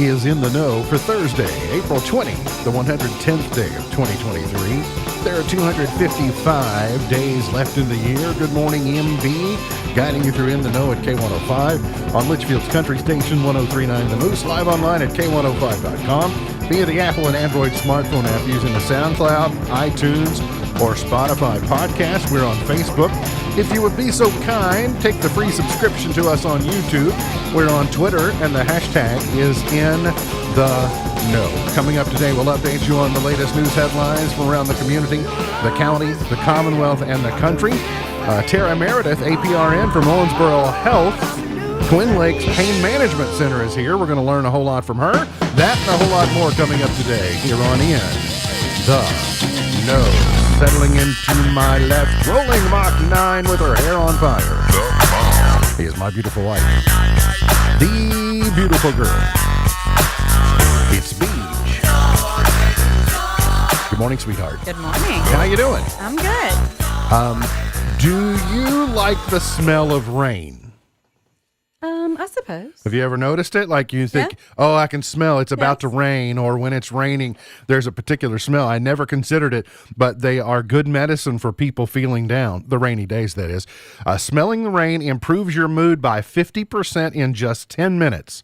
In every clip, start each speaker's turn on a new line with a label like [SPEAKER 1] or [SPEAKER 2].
[SPEAKER 1] is in the know for Thursday, April 20, the 110th day of 2023. There are 255 days left in the year. Good morning, MB, guiding you through In the Know at K105 on Litchfield's Country Station 1039 The Moose, live online at K105.com, via the Apple and Android smartphone app using the SoundCloud, iTunes, or Spotify podcast. We're on Facebook. If you would be so kind, take the free subscription to us on YouTube. We're on Twitter, and the hashtag is In the Know. Coming up today, we'll update you on the latest news headlines from around the community, the county, the Commonwealth, and the country. Tara Meredith, APRN from Owensboro Health, Twin Lakes Pain Management Center is here. We're going to learn a whole lot from her. That and a whole lot more coming up today here on In the Know. Settling into my left, rolling Mach 9 with her hair on fire. Here's my beautiful wife, the beautiful girl. It's Beach. Good morning, sweetheart.
[SPEAKER 2] Good morning.
[SPEAKER 1] How you doing?
[SPEAKER 2] I'm good.
[SPEAKER 1] Do you like the smell of rain?
[SPEAKER 2] I suppose.
[SPEAKER 1] Have you ever noticed it? Like you think, oh, I can smell it's about to rain, or when it's raining, there's a particular smell. I never considered it, but they are good medicine for people feeling down, the rainy days, that is. Smelling the rain improves your mood by 50% in just 10 minutes.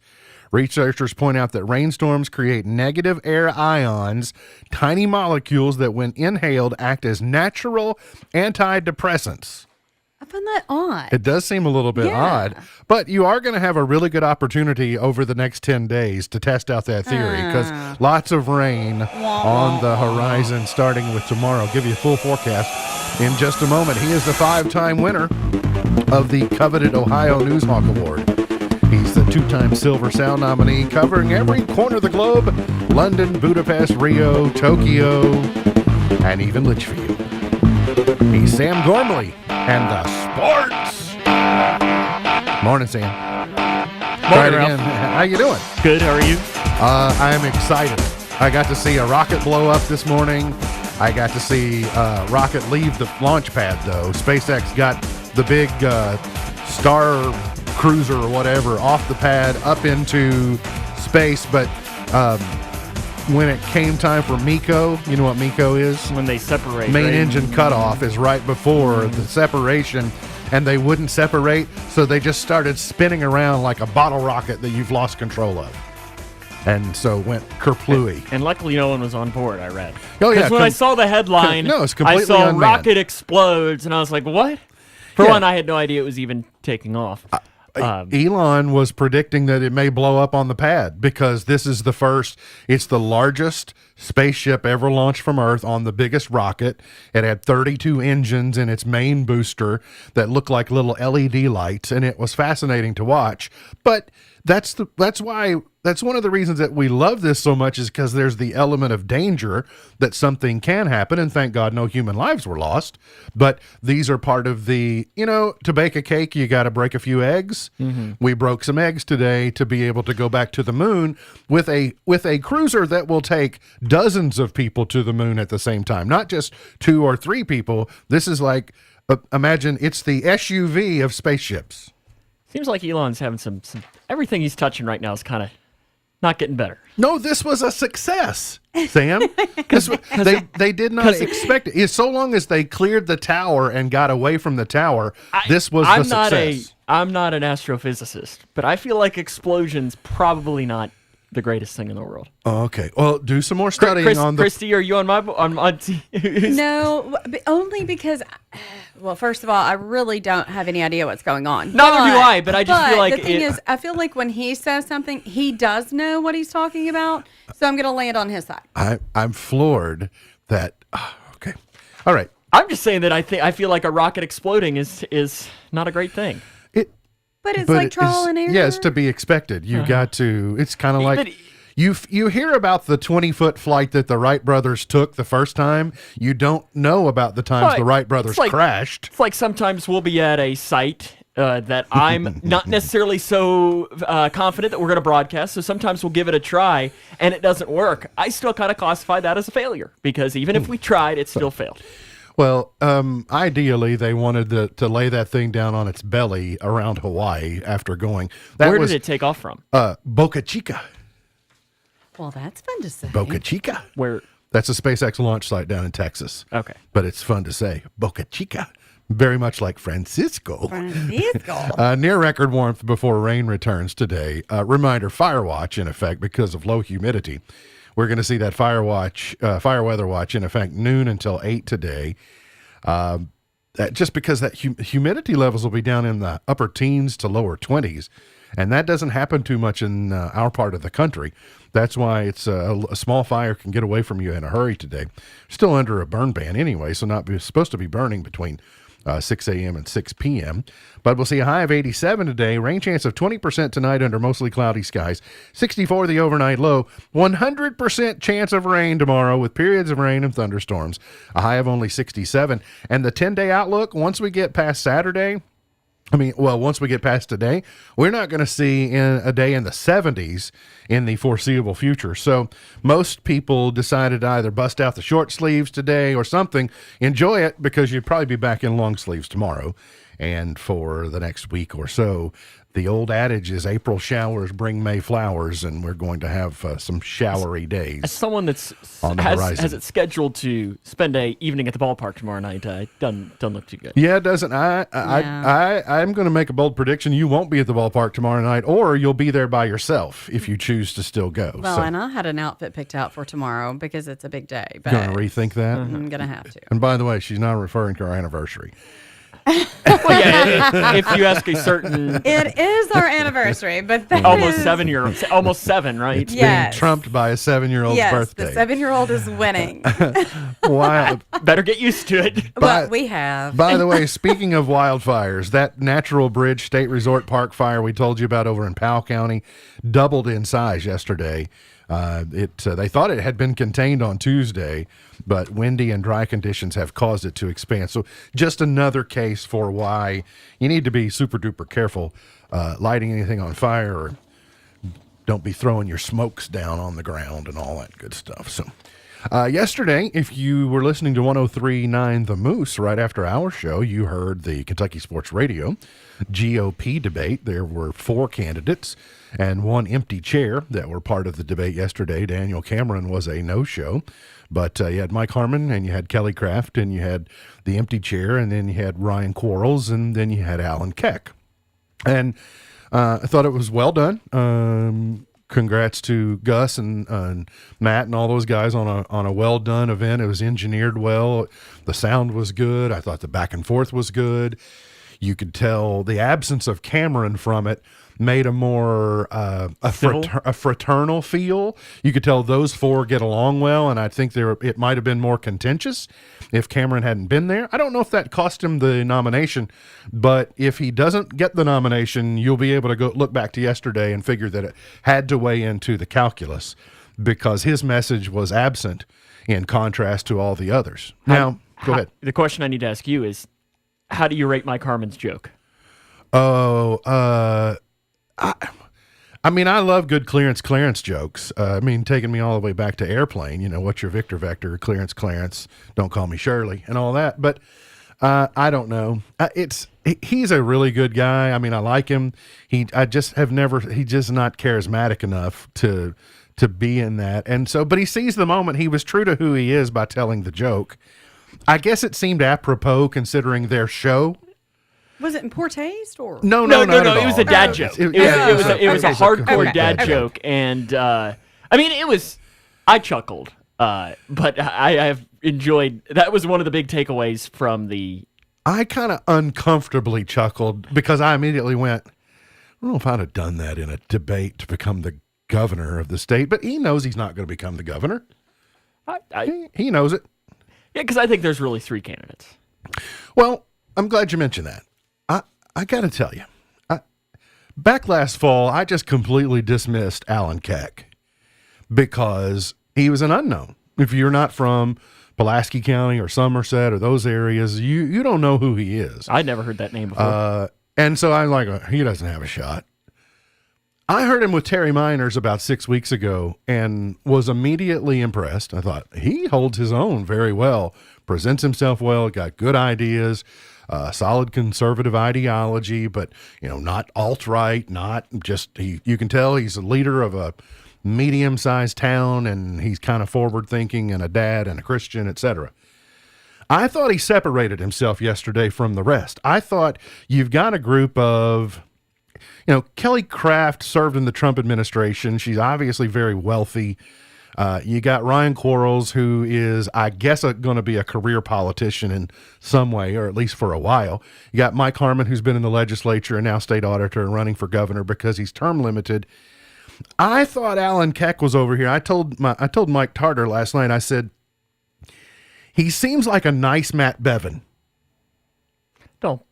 [SPEAKER 1] Researchers point out that rainstorms create negative air ions, tiny molecules that, when inhaled, act as natural antidepressants.
[SPEAKER 2] I find that odd.
[SPEAKER 1] It does seem a little bit odd, but you are going to have a really good opportunity over the next 10 days to test out that theory, because lots of rain on the horizon starting with tomorrow. I'll give you a full forecast in just a moment. He is the 5-time winner of the coveted Ohio Newshawk Award. He's the 2-time Silver Sound nominee, covering every corner of the globe: London, Budapest, Rio, Tokyo, and even Litchfield. He's Sam Gormley and the Sports. Morning, Sam.
[SPEAKER 3] Morning, Ralph.
[SPEAKER 1] Again. How you doing?
[SPEAKER 3] Good. How are you?
[SPEAKER 1] I am excited. I got to see a rocket blow up this morning. I got to see a rocket leave the launch pad, though. SpaceX got the big Star Cruiser or whatever off the pad up into space, but when it came time for MECO, you know what MECO is?
[SPEAKER 3] When they separate.
[SPEAKER 1] Main
[SPEAKER 3] right?
[SPEAKER 1] engine cutoff is right before the separation, and they wouldn't separate, so they just started spinning around like a bottle rocket that you've lost control of. And so went kerplooey.
[SPEAKER 3] And luckily no one was on board, I read.
[SPEAKER 1] Oh, yeah.
[SPEAKER 3] Because when I saw the headline,
[SPEAKER 1] No, it's completely
[SPEAKER 3] I saw
[SPEAKER 1] unmanned.
[SPEAKER 3] rocket explodes, and I was like, what? For
[SPEAKER 1] Yeah.
[SPEAKER 3] one, I had no idea it was even taking off.
[SPEAKER 1] Elon was predicting that it may blow up on the pad, because this is it's the largest spaceship ever launched from Earth on the biggest rocket. It had 32 engines in its main booster that looked like little LED lights, and it was fascinating to watch. But that's one of the reasons that we love this so much, is because there's the element of danger that something can happen, and thank God no human lives were lost. But these are part of the, to bake a cake, you got to break a few eggs. Mm-hmm. We broke some eggs today to be able to go back to the moon with a cruiser that will take dozens of people to the moon at the same time, not just 2 or 3 people. This is like, imagine it's the SUV of spaceships.
[SPEAKER 3] Seems like Elon's having some everything he's touching right now is kind of not getting better.
[SPEAKER 1] No, this was a success, Sam. They did not expect it. So long as they cleared the tower and got away from the tower, this was the success.
[SPEAKER 3] I'm not an astrophysicist, but I feel like explosions probably not the greatest thing in the world.
[SPEAKER 1] Oh, okay. Well, do some more studying on the...
[SPEAKER 3] Christy, are you on my team?
[SPEAKER 2] No, but only because, well, first of all, I really don't have any idea what's going on.
[SPEAKER 3] Neither do I, but I just feel like
[SPEAKER 2] the thing is, I feel like when he says something, he does know what he's talking about, so I'm going to land on his side.
[SPEAKER 1] I'm floored that... okay. All right.
[SPEAKER 3] I'm just saying that I feel like a rocket exploding is not a great thing.
[SPEAKER 2] But it's like trial and error.
[SPEAKER 1] Yeah, it's to be expected. You got to... It's kind of like... You hear about the 20-foot flight that the Wright brothers took the first time. You don't know about the times the Wright brothers crashed.
[SPEAKER 3] It's like sometimes we'll be at a site that I'm not necessarily so confident that we're going to broadcast, so sometimes we'll give it a try, and it doesn't work. I still kind of classify that as a failure, because even if we tried, it still failed.
[SPEAKER 1] Well, ideally, they wanted to lay that thing down on its belly around Hawaii after going.
[SPEAKER 3] Where did it take off from?
[SPEAKER 1] Boca Chica.
[SPEAKER 2] Well, that's fun to say.
[SPEAKER 1] Boca Chica.
[SPEAKER 3] Where?
[SPEAKER 1] That's a SpaceX launch site down in Texas.
[SPEAKER 3] Okay.
[SPEAKER 1] But it's fun to say. Boca Chica. Very much like Francisco.
[SPEAKER 2] Francisco.
[SPEAKER 1] Near record warmth before rain returns today. Reminder, fire watch in effect because of low humidity. We're going to see that fire weather watch in effect noon until 8 today. Just because that humidity levels will be down in the upper teens to lower 20s. And that doesn't happen too much in our part of the country. That's why it's a small fire can get away from you in a hurry today. Still under a burn ban anyway, so supposed to be burning between 6 a.m. and 6 p.m. But we'll see a high of 87 today. Rain chance of 20% tonight under mostly cloudy skies. 64 the overnight low. 100% chance of rain tomorrow with periods of rain and thunderstorms. A high of only 67. And the 10-day outlook, once we get past Saturday, once we get past today, we're not going to see a day in the 70s in the foreseeable future. So most people decided to either bust out the short sleeves today or something. Enjoy it because you'd probably be back in long sleeves tomorrow. And for the next week or so, the old adage is April showers bring May flowers, and we're going to have some showery days.
[SPEAKER 3] As someone that's
[SPEAKER 1] on the horizon.
[SPEAKER 3] Has it scheduled to spend a evening at the ballpark tomorrow night, doesn't look too good.
[SPEAKER 1] Yeah, it doesn't. I'm going to make a bold prediction. You won't be at the ballpark tomorrow night, or you'll be there by yourself if you choose to still go.
[SPEAKER 2] Well, and I had an outfit picked out for tomorrow because it's a big day. But
[SPEAKER 1] going to rethink that?
[SPEAKER 2] I'm going to have to.
[SPEAKER 1] And by the way, she's not referring to our anniversary.
[SPEAKER 3] Well, yeah, if you ask a certain
[SPEAKER 2] It is our anniversary, but that
[SPEAKER 3] almost
[SPEAKER 2] is-
[SPEAKER 3] 7-year-old, almost 7, right?
[SPEAKER 1] It's
[SPEAKER 2] Yes.
[SPEAKER 1] being trumped by a 7-year-old's
[SPEAKER 2] Yes,
[SPEAKER 1] birthday.
[SPEAKER 2] the 7-year-old is winning.
[SPEAKER 1] Wild.
[SPEAKER 3] Better get used to it.
[SPEAKER 2] But we have.
[SPEAKER 1] By the way, speaking of wildfires, that Natural Bridge State Resort Park fire we told you about over in Powell County doubled in size yesterday. They thought it had been contained on Tuesday, but windy and dry conditions have caused it to expand. So just another case for why you need to be super duper careful lighting anything on fire, or don't be throwing your smokes down on the ground and all that good stuff. So yesterday, if you were listening to 103.9 The Moose right after our show, you heard the Kentucky Sports Radio GOP debate. There were 4 candidates and 1 empty chair that were part of the debate yesterday. Daniel Cameron was a no-show, but you had Mike Harmon, and you had Kelly Craft, and you had the empty chair, and then you had Ryan Quarles, and then you had Alan Keck. And I thought it was well done. Congrats to Gus and Matt and all those guys on a well done event. It was engineered well. The sound was good. I thought the back and forth was good. You could tell the absence of Cameron from it made a more a fraternal feel. You could tell those 4 get along well, and I think it might have been more contentious if Cameron hadn't been there. I don't know if that cost him the nomination, but if he doesn't get the nomination, you'll be able to go look back to yesterday and figure that it had to weigh into the calculus because his message was absent in contrast to all the others. Now, go ahead.
[SPEAKER 3] The question I need to ask you is, how do you rate Mike Harmon's joke?
[SPEAKER 1] Oh, I mean, I love good clearance jokes. Taking me all the way back to Airplane, what's your Vector, Clarence, don't call me Shirley, and all that. But I don't know. He's a really good guy. I mean, I like him. He's just not charismatic enough to be in that. And so, but he sees the moment. He was true to who he is by telling the joke. I guess it seemed apropos considering their show.
[SPEAKER 2] Was it in poor taste or?
[SPEAKER 3] No.
[SPEAKER 1] Not at
[SPEAKER 3] It was
[SPEAKER 1] all.
[SPEAKER 3] a dad joke. It was a hardcore dad joke, and I chuckled, but I have enjoyed. That was one of the big takeaways from the.
[SPEAKER 1] I kind of uncomfortably chuckled because I immediately went, I don't know if I'd have done that in a debate to become the governor of the state, but he knows he's not going to become the governor. He knows it.
[SPEAKER 3] Yeah, because I think there's really 3 candidates.
[SPEAKER 1] Well, I'm glad you mentioned that. I got to tell you, back last fall, I just completely dismissed Alan Keck because he was an unknown. If you're not from Pulaski County or Somerset or those areas, you don't know who he is.
[SPEAKER 3] I'd never heard that name before.
[SPEAKER 1] And so I'm like, he doesn't have a shot. I heard him with Terry Miners about 6 weeks ago and was immediately impressed. I thought he holds his own very well, presents himself well, got good ideas, solid conservative ideology, but not alt-right, not just you can tell he's a leader of a medium-sized town, and he's kind of forward-thinking and a dad and a Christian, etc. I thought he separated himself yesterday from the rest. I thought you've got a group of, Kelly Craft served in the Trump administration. She's obviously very wealthy. You got Ryan Quarles, who is, I guess, going to be a career politician in some way, or at least for a while. You got Mike Harmon, who's been in the legislature and now state auditor and running for governor because he's term limited. I thought Alan Keck was over here. I told Mike Tarter last night, I said, he seems like a nice Matt Bevin.
[SPEAKER 3] Don't.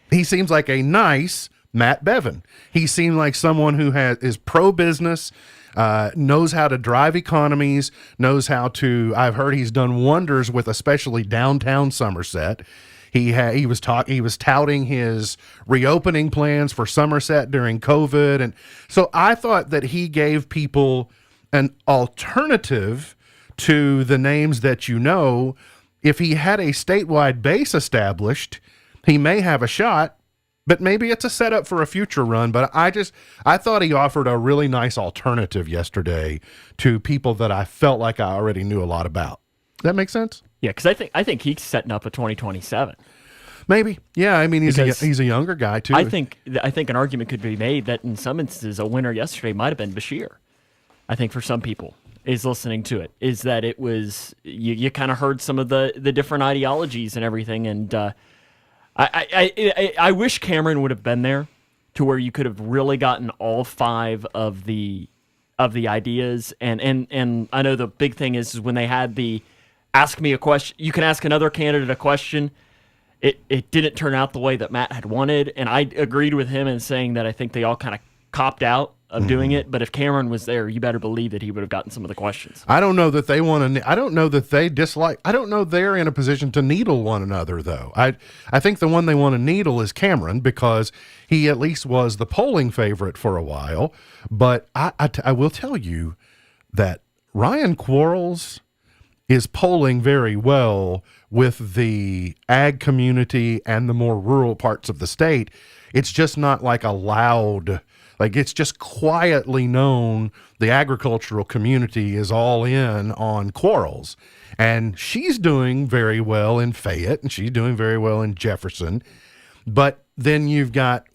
[SPEAKER 1] He seems like a nice Matt Bevin. He seemed like someone who is pro-business, knows how to drive economies, knows how to, I've heard he's done wonders with especially downtown Somerset. He was touting his reopening plans for Somerset during COVID. And so I thought that he gave people an alternative to the names that if he had a statewide base established, he may have a shot, but maybe it's a setup for a future run. But I thought he offered a really nice alternative yesterday to people that I felt like I already knew a lot about. Does that make sense?
[SPEAKER 3] Yeah, because I think he's setting up a 2027.
[SPEAKER 1] Maybe. Yeah, I mean, he's a younger guy, too.
[SPEAKER 3] I think an argument could be made that in some instances a winner yesterday might have been Bashir. I think for some people is listening to it, is that it was, you kind of heard some of the different ideologies and everything, and I wish Cameron would have been there to where you could have really gotten all five of the ideas, and I know the big thing is when they had the ask me a question, you can ask another candidate a question. It didn't turn out the way that Matt had wanted, and I agreed with him in saying that I think they all kind of copped out of doing it, but if Cameron was there, you better believe that he would have gotten some of the questions.
[SPEAKER 1] I don't know that they want to. I don't know that they dislike. I don't know they're in a position to needle one another, though. I think the one they want to needle is Cameron because he at least was the polling favorite for a while. But I will tell you that Ryan Quarles is polling very well with the ag community and the more rural parts of the state. It's just not like a loud. Like, it's just quietly known the agricultural community is all in on Quarles. And she's doing very well in Fayette, and she's doing very well in Jefferson. But then you've got,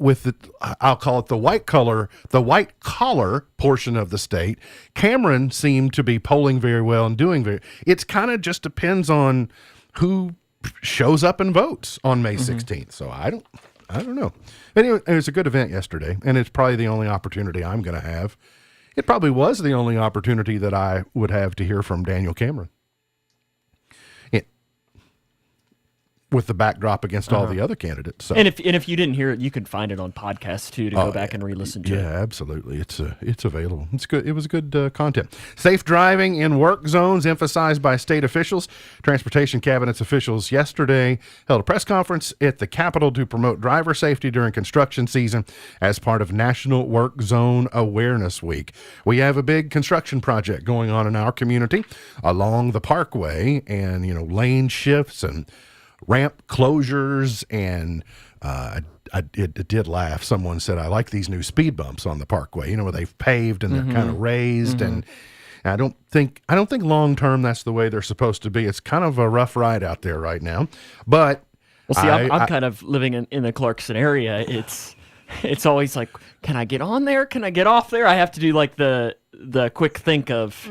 [SPEAKER 1] I'll call it the white collar portion of the state, Cameron seemed to be polling very well and doing it's kind of just depends on who shows up and votes on May 16th. So I don't know. Anyway, it was a good event yesterday, and it's probably the only opportunity I'm going to have. It probably was the only opportunity that I would have to hear from Daniel Cameron. With the backdrop against all the other candidates. So.
[SPEAKER 3] And if you didn't hear it, you could find it on podcast too to go back and re-listen to it.
[SPEAKER 1] Yeah, absolutely. It's available. It's good. It was good content. Safe driving in work zones emphasized by state officials. Transportation Cabinet's officials yesterday held a press conference at the Capitol to promote driver safety during construction season as part of National Work Zone Awareness Week. We have a big construction project going on in our community along the Parkway, and lane shifts and ramp closures, and it did laugh. Someone said, I like these new speed bumps on the Parkway, where they've paved and they're kind of raised. And I don't think long term that's the way they're supposed to be. It's kind of a rough ride out there right now. But
[SPEAKER 3] well, see, I'm kind of living in the Clarkson area. It's always like, can I get on there? Can I get off there? I have to do like the quick think of.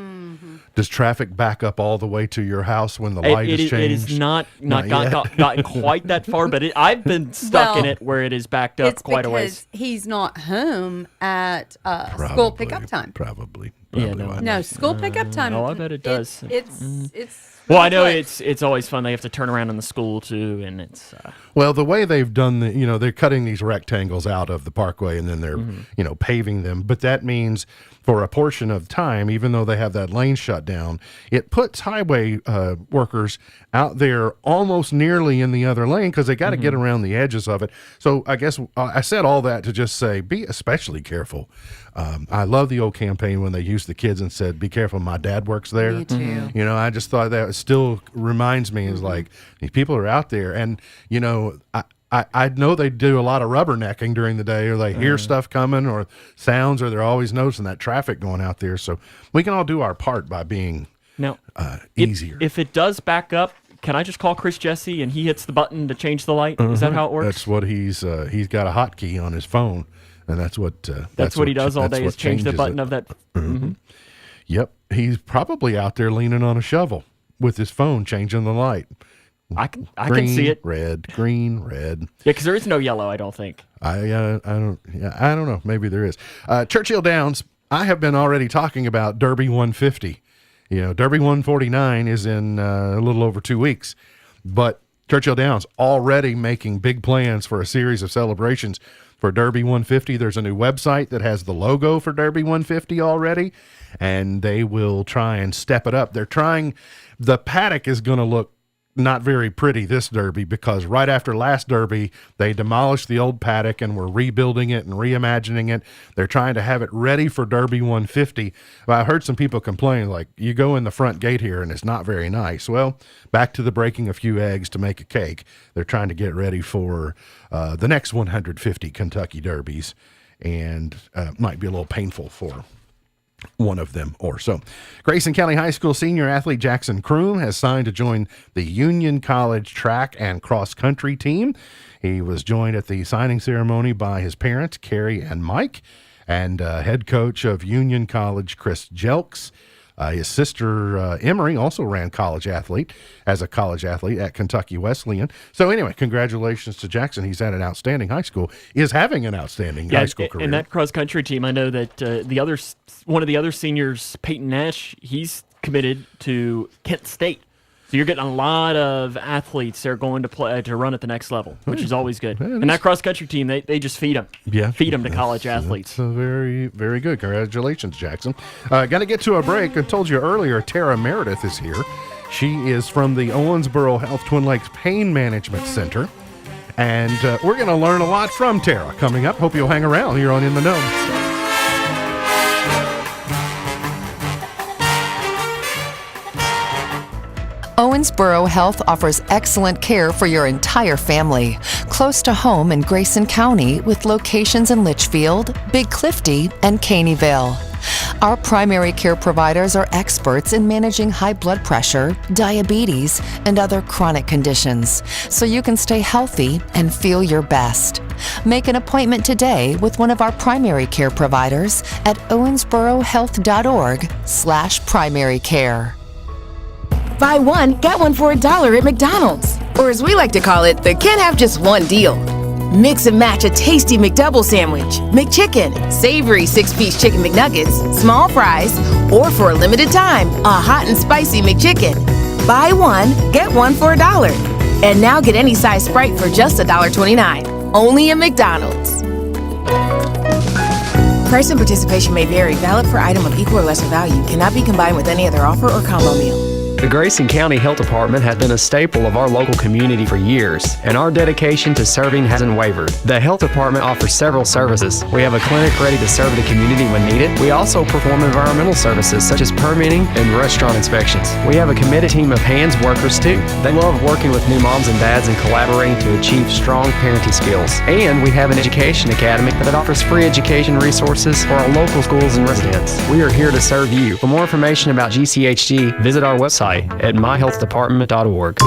[SPEAKER 1] Does traffic back up all the way to your house when the light is changed?
[SPEAKER 3] It is not gotten quite that far, but I've been stuck in it where it is backed up quite a ways.
[SPEAKER 2] It's because he's not home at school pickup time.
[SPEAKER 1] Probably.
[SPEAKER 2] No, school pickup time.
[SPEAKER 3] Oh, I bet it does.
[SPEAKER 2] It's.
[SPEAKER 3] Well, I know it's always fun. They have to turn around in the school too, and it's.
[SPEAKER 1] Well, the way they've done they're cutting these rectangles out of the Parkway, and then they're paving them. But that means for a portion of time, even though they have that lane shut down, it puts highway workers out there almost nearly in the other lane because they got to get around the edges of it. So I guess I said all that to just say, be especially careful. I love the old campaign when they used the kids and said, be careful, my dad works there.
[SPEAKER 2] Me too.
[SPEAKER 1] I just thought that still reminds me is like, these people are out there. And, I know they do a lot of rubbernecking during the day, or they hear stuff coming or sounds, or they're always noticing that traffic going out there. So we can all do our part by being
[SPEAKER 3] Now,
[SPEAKER 1] easier.
[SPEAKER 3] If it does back up, can I just call Chris Jesse and he hits the button to change the light? Is that how it works?
[SPEAKER 1] That's what he's got a hotkey on his phone, and that's what
[SPEAKER 3] he does all day is change the button of that.
[SPEAKER 1] Yep, he's probably out there leaning on a shovel with his phone, changing the light.
[SPEAKER 3] I can see it.
[SPEAKER 1] Red, green, red.
[SPEAKER 3] Yeah, because there is no yellow, I don't think.
[SPEAKER 1] I don't know. Maybe there is. Churchill Downs. I have been already talking about Derby 150. Derby 149 is in a little over 2 weeks, but Churchill Downs already making big plans for a series of celebrations for Derby 150. There's a new website that has the logo for Derby 150 already, and they will try and step it up. The paddock is going to look not very pretty this Derby, because right after last Derby, they demolished the old paddock and were rebuilding it and reimagining it. They're trying to have it ready for Derby 150. Well, I heard some people complain, like, you go in the front gate here and it's not very nice. Well, back to the breaking a few eggs to make a cake. They're trying to get ready for the next 150 Kentucky Derbies, and might be a little painful for one of them or so. Grayson County High School senior athlete Jackson Kroom has signed to join the Union College track and cross country team. He was joined at the signing ceremony by his parents, Carrie and Mike, and head coach of Union College, Chris Jelks. His sister, Emery, also ran as a college athlete at Kentucky Wesleyan. So anyway, congratulations to Jackson. He's at an outstanding high school, is having an outstanding high school career.
[SPEAKER 3] And that cross-country team, I know that one of the other seniors, Peyton Nash, he's committed to Kent State. So you're getting a lot of athletes that are going to play to run at the next level, which is always good. And that cross-country team, they just feed them.
[SPEAKER 1] Yeah.
[SPEAKER 3] Feed them to college athletes.
[SPEAKER 1] That's very, very good. Congratulations, Jackson. Got to get to a break. I told you earlier, Tara Meredith is here. She is from the Owensboro Health Twin Lakes Pain Management Center. And we're going to learn a lot from Tara coming up. Hope you'll hang around here on In the Know.
[SPEAKER 4] Owensboro Health offers excellent care for your entire family. Close to home in Grayson County with locations in Litchfield, Big Clifty, and Caneyville. Our primary care providers are experts in managing high blood pressure, diabetes, and other chronic conditions, so you can stay healthy and feel your best. Make an appointment today with one of our primary care providers at owensborohealth.org/primary care.
[SPEAKER 5] Buy one, get one for $1 at McDonald's. Or as we like to call it, the can't have just one deal. Mix and match a tasty McDouble sandwich, McChicken, savory 6-piece chicken McNuggets, small fries, or for a limited time, a hot and spicy McChicken. Buy one, get one for $1. And now get any size Sprite for just $1.29. Only at McDonald's. Price and participation may vary. Valid for item of equal or lesser value. Cannot be combined with any other offer or combo meal.
[SPEAKER 6] The Grayson County Health Department has been a staple of our local community for years, and our dedication to serving hasn't wavered. The Health Department offers several services. We have a clinic ready to serve the community when needed. We also perform environmental services such as permitting and restaurant inspections. We have a committed team of hands workers too. They love working with new moms and dads and collaborating to achieve strong parenting skills. And we have an education academy that offers free education resources for our local schools and residents. We are here to serve you. For more information about GCHG, visit our website at myhealthdepartment.org.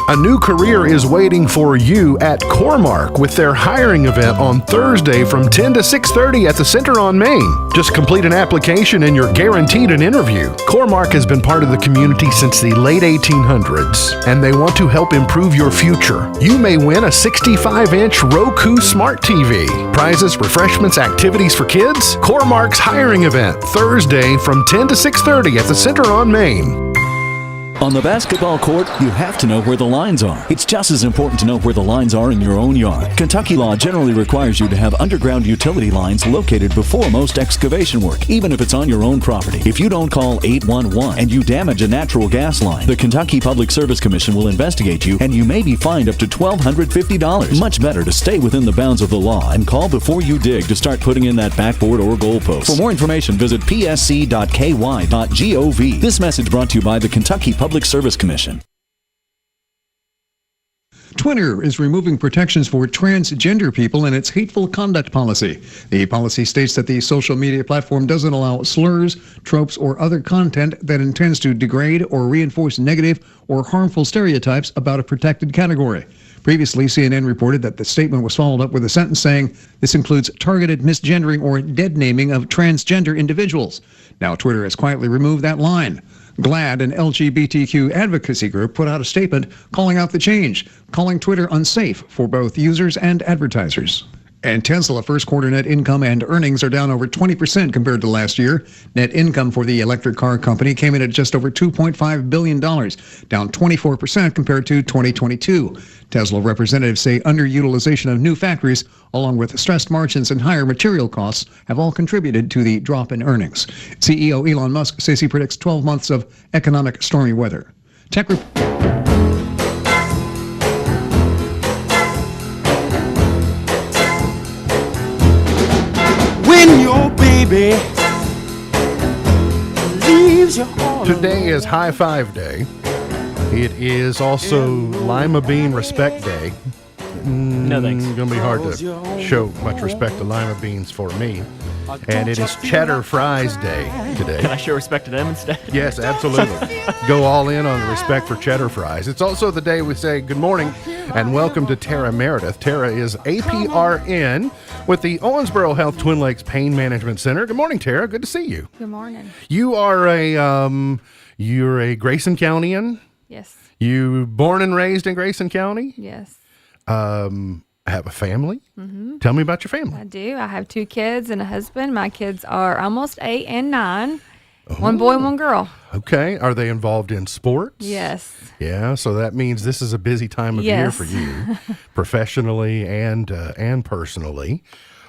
[SPEAKER 1] A new career is waiting for you at Cormark with their hiring event on Thursday from 10 to 6:30 at the Center on Main. Just complete an application and you're guaranteed an interview. Cormark has been part of the community since the late 1800s, and they want to help improve your future. You may win a 65-inch Roku Smart TV. Prizes, refreshments, activities for kids. Cormark's hiring event Thursday from 10 to 6:30 at the Center on Main.
[SPEAKER 7] On the basketball court, you have to know where the lines are. It's just as important to know where the lines are in your own yard. Kentucky law generally requires you to have underground utility lines located before most excavation work, even if it's on your own property. If you don't call 811 and you damage a natural gas line, the Kentucky Public Service Commission will investigate you and you may be fined up to $1,250. Much better to stay within the bounds of the law and call before you dig to start putting in that backboard or goalpost. For more information, visit psc.ky.gov. This message brought to you by the Kentucky Public Service Commission.
[SPEAKER 8] Twitter is removing protections for transgender people in its hateful conduct policy. The policy states that the social media platform doesn't allow slurs, tropes, or other content that intends to degrade or reinforce negative or harmful stereotypes about a protected category. Previously, CNN reported that the statement was followed up with a sentence saying this includes targeted misgendering or dead naming of transgender individuals. Now, Twitter has quietly removed that line. GLAAD, an LGBTQ advocacy group, put out a statement calling out the change, calling Twitter unsafe for both users and advertisers. And Tesla first quarter net income and earnings are down over 20% compared to last year. Net income for the electric car company came in at just over $2.5 billion, down 24% compared to 2022. Tesla representatives say underutilization of new factories, along with stressed margins and higher material costs, have all contributed to the drop in earnings. CEO Elon Musk says he predicts 12 months of economic stormy weather. Tech
[SPEAKER 9] When your baby leaves you all
[SPEAKER 1] Today is High Five Day. It is also Lima Bean Respect Day.
[SPEAKER 3] No thanks.
[SPEAKER 1] Gonna be hard to show much respect to lima beans for me. And it is Cheddar Fries Day today.
[SPEAKER 3] Can I show respect to them instead?
[SPEAKER 1] Yes, absolutely. Go all in on the respect for cheddar fries. It's also the day we say good morning and welcome to Tara Meredith. Tara is APRN with the Owensboro Health Twin Lakes Pain Management Center. Good morning, Tara. Good to see you.
[SPEAKER 2] Good morning.
[SPEAKER 1] You are you're a Grayson Countyan.
[SPEAKER 2] Yes.
[SPEAKER 1] You born and raised in Grayson County?
[SPEAKER 2] Yes.
[SPEAKER 1] Have a family?
[SPEAKER 2] Mm-hmm.
[SPEAKER 1] Tell me about your family.
[SPEAKER 2] I do. I have 2 kids and a husband. My kids are almost 8 and 9. 1 boy, 1 girl.
[SPEAKER 1] Okay. Are they involved in sports?
[SPEAKER 2] Yes.
[SPEAKER 1] Yeah. So that means this is a busy time of year for you, professionally and personally.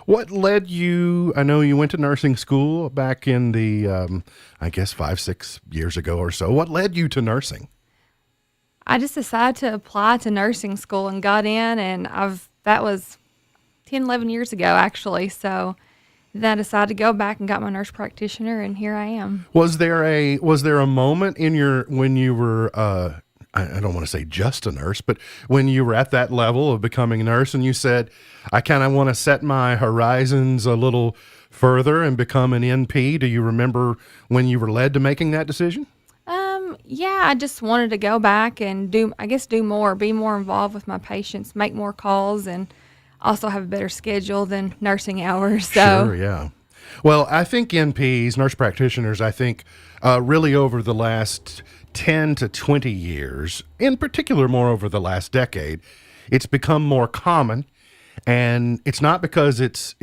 [SPEAKER 1] What led you? I know you went to nursing school back in the, I guess 5-6 years ago or so. What led you to nursing?
[SPEAKER 2] I just decided to apply to nursing school and got in, and that was 10, 11 years ago, actually. So then I decided to go back and got my nurse practitioner, and here I am.
[SPEAKER 1] Was there a moment in when you were, I don't want to say just a nurse, but when you were at that level of becoming a nurse and you said, I kind of want to set my horizons a little further and become an NP? Do you remember when you were led to making that decision?
[SPEAKER 2] Yeah, I just wanted to go back and do more, be more involved with my patients, make more calls, and also have a better schedule than nursing hours. So.
[SPEAKER 1] Sure, yeah. Well, I think NPs, nurse practitioners, really over the last 10 to 20 years, in particular more over the last decade, it's become more common, and it's not because it's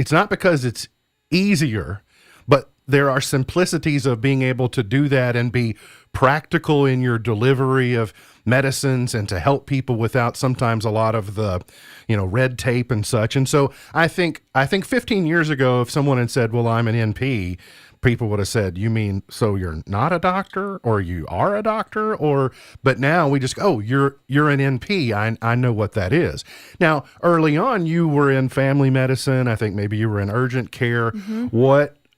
[SPEAKER 1] easier, but there are simplicities of being able to do that and be practical in your delivery of medicines and to help people without sometimes a lot of the, red tape and such. And so I think 15 years ago, if someone had said, well, I'm an NP, people would have said, you mean, so you're not a doctor or you are a doctor? But now we just go, you're an NP. I know what that is. Now, early on, you were in family medicine. I think maybe you were in urgent care. Mm-hmm.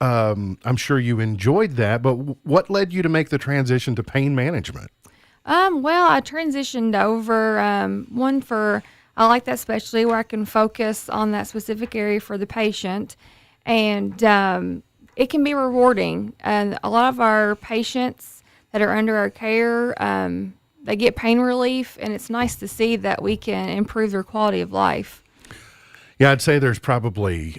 [SPEAKER 1] I'm sure you enjoyed that, but what led you to make the transition to pain management?
[SPEAKER 2] Well, I transitioned over, I like that specialty where I can focus on that specific area for the patient, and it can be rewarding. And a lot of our patients that are under our care, they get pain relief, and it's nice to see that we can improve their quality of life.
[SPEAKER 1] Yeah, I'd say there's probably,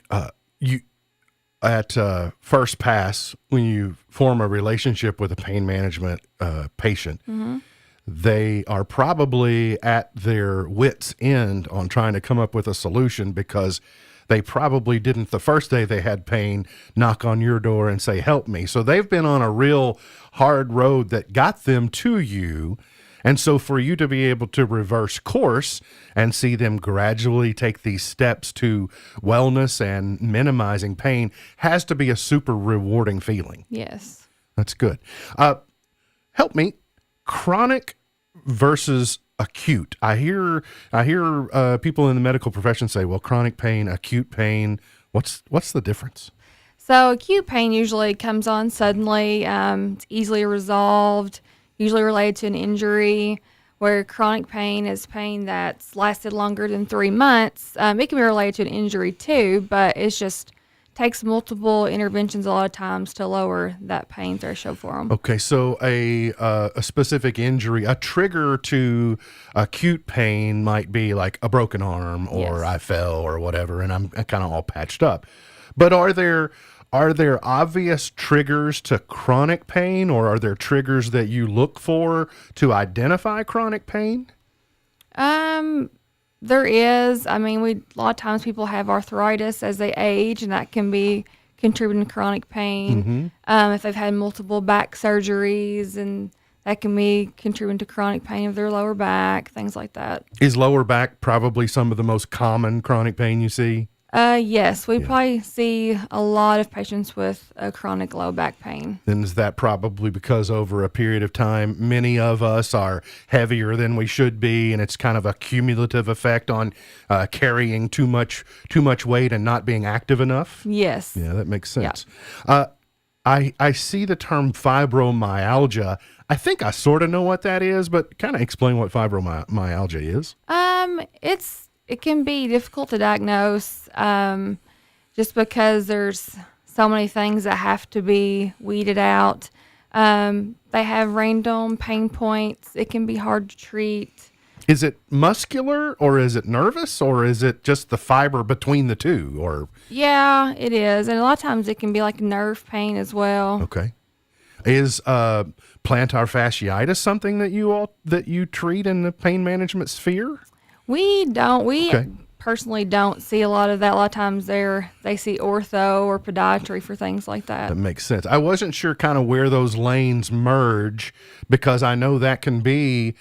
[SPEAKER 1] at first pass, when you form a relationship with a pain management patient, mm-hmm. they are probably at their wits' end on trying to come up with a solution because they probably didn't, the first day they had pain, knock on your door and say, help me. So they've been on a real hard road that got them to you. And so for you to be able to reverse course and see them gradually take these steps to wellness and minimizing pain has to be a super rewarding feeling.
[SPEAKER 2] Yes.
[SPEAKER 1] That's good. Help me. Chronic versus acute. I hear people in the medical profession say, well, chronic pain, acute pain. What's the difference?
[SPEAKER 2] So acute pain usually comes on suddenly. It's easily resolved, usually related to an injury, where chronic pain is pain that's lasted longer than 3 months. It can be related to an injury too, but it's just takes multiple interventions a lot of times to lower that pain threshold for them.
[SPEAKER 1] Okay, so a specific injury, a trigger to acute pain might be like a broken arm or
[SPEAKER 2] Yes.
[SPEAKER 1] I fell or whatever, and I'm kind of all patched up. But are there obvious triggers to chronic pain, or are there triggers that you look for to identify chronic pain?
[SPEAKER 2] There is. I mean, a lot of times people have arthritis as they age, and that can be contributing to chronic pain. If they've had multiple back surgeries, and that can be contributing to chronic pain of their lower back, things like that.
[SPEAKER 1] Is lower back probably some of the most common chronic pain you see?
[SPEAKER 2] Yes, we probably see a lot of patients with chronic low back pain.
[SPEAKER 1] Then is that probably because over a period of time, many of us are heavier than we should be, and it's kind of a cumulative effect on carrying too much weight and not being active enough?
[SPEAKER 2] Yes.
[SPEAKER 1] Yeah, that makes sense. I see the term fibromyalgia. I think I sort of know what that is, but kind of explain what fibromyalgia is.
[SPEAKER 2] It can be difficult to diagnose just because there's so many things that have to be weeded out. They have random pain points. It can be hard to treat.
[SPEAKER 1] Is it muscular, or is it nervous, or is it just the fiber between the two? Or
[SPEAKER 2] Yeah, it is. And a lot of times it can be like nerve pain as well.
[SPEAKER 1] okay, is plantar fasciitis something that you treat in the pain management sphere?
[SPEAKER 2] We don't. We
[SPEAKER 1] Okay.
[SPEAKER 2] personally don't see a lot of that. A lot of times they see ortho or podiatry for things like that.
[SPEAKER 1] That makes sense. I wasn't sure kind of where those lanes merge, because I know that can be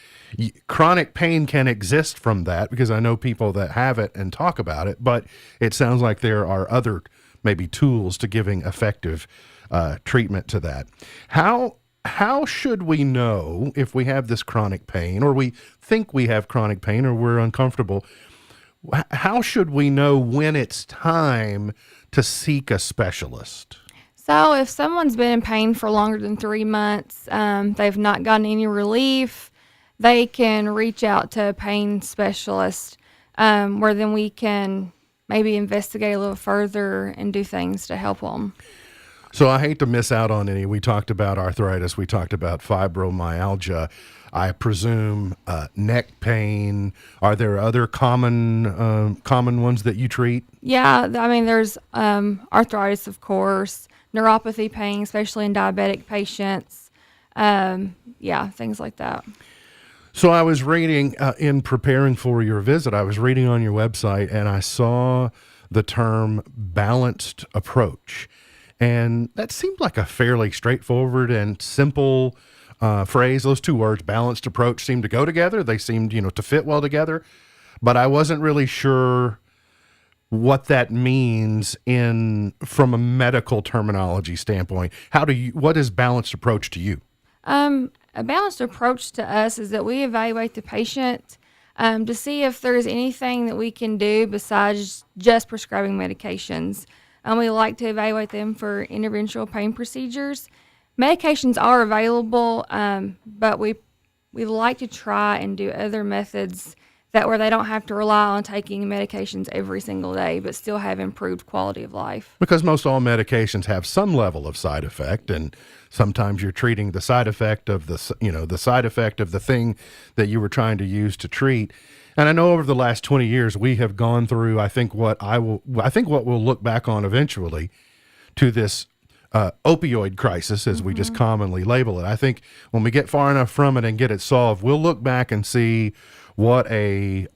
[SPEAKER 1] chronic pain can exist from that, because I know people that have it and talk about it, but it sounds like there are other maybe tools to giving effective treatment to that. How should we know if we have this chronic pain, or we think we have chronic pain, or we're uncomfortable? How should we know when it's time to seek a specialist?
[SPEAKER 2] So if someone's been in pain for longer than 3 months, they've not gotten any relief, they can reach out to a pain specialist, where then we can maybe investigate a little further and do things to help them.
[SPEAKER 1] So I hate to miss out on any. We talked about arthritis. We talked about fibromyalgia. I presume neck pain. Are there other common ones that you treat?
[SPEAKER 2] Yeah, I mean, there's arthritis, of course, neuropathy pain, especially in diabetic patients. Yeah, things like that.
[SPEAKER 1] So I was reading in preparing for your visit, I was reading on your website, and I saw the term balanced approach. And that seemed like a fairly straightforward and simple phrase. Those two words, balanced approach, seemed to go together. They seemed, to fit well together. But I wasn't really sure what that means from a medical terminology standpoint. What is balanced approach to you?
[SPEAKER 2] A balanced approach to us is that we evaluate the patient to see if there's anything that we can do besides just prescribing medications. We like to evaluate them for interventional pain procedures. Medications are available, but we like to try and do other methods where they don't have to rely on taking medications every single day, but still have improved quality of life.
[SPEAKER 1] Because most all medications have some level of side effect, and sometimes you're treating the side effect of the side effect of the thing that you were trying to use to treat. And I know over the last 20 years we have gone through, I think what we'll look back on eventually to this opioid crisis, as we just commonly label it. I think when we get far enough from it and get it solved, we'll look back and see what a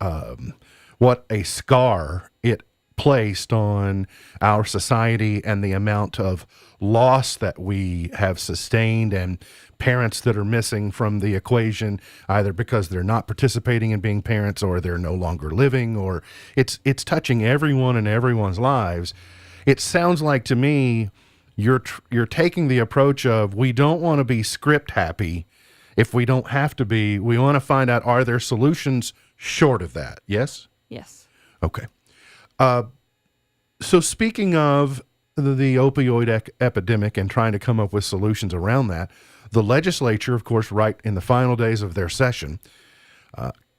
[SPEAKER 1] scar it placed on our society, and the amount of loss that we have sustained, and parents that are missing from the equation, either because they're not participating in being parents, or they're no longer living, or it's touching everyone in everyone's lives. It sounds like to me you're taking the approach of, we don't want to be script happy if we don't have to be. We want to find out, are there solutions short of that? Yes?
[SPEAKER 2] Yes.
[SPEAKER 1] Okay. So speaking of the opioid epidemic and trying to come up with solutions around that, the legislature, of course, right in the final days of their session,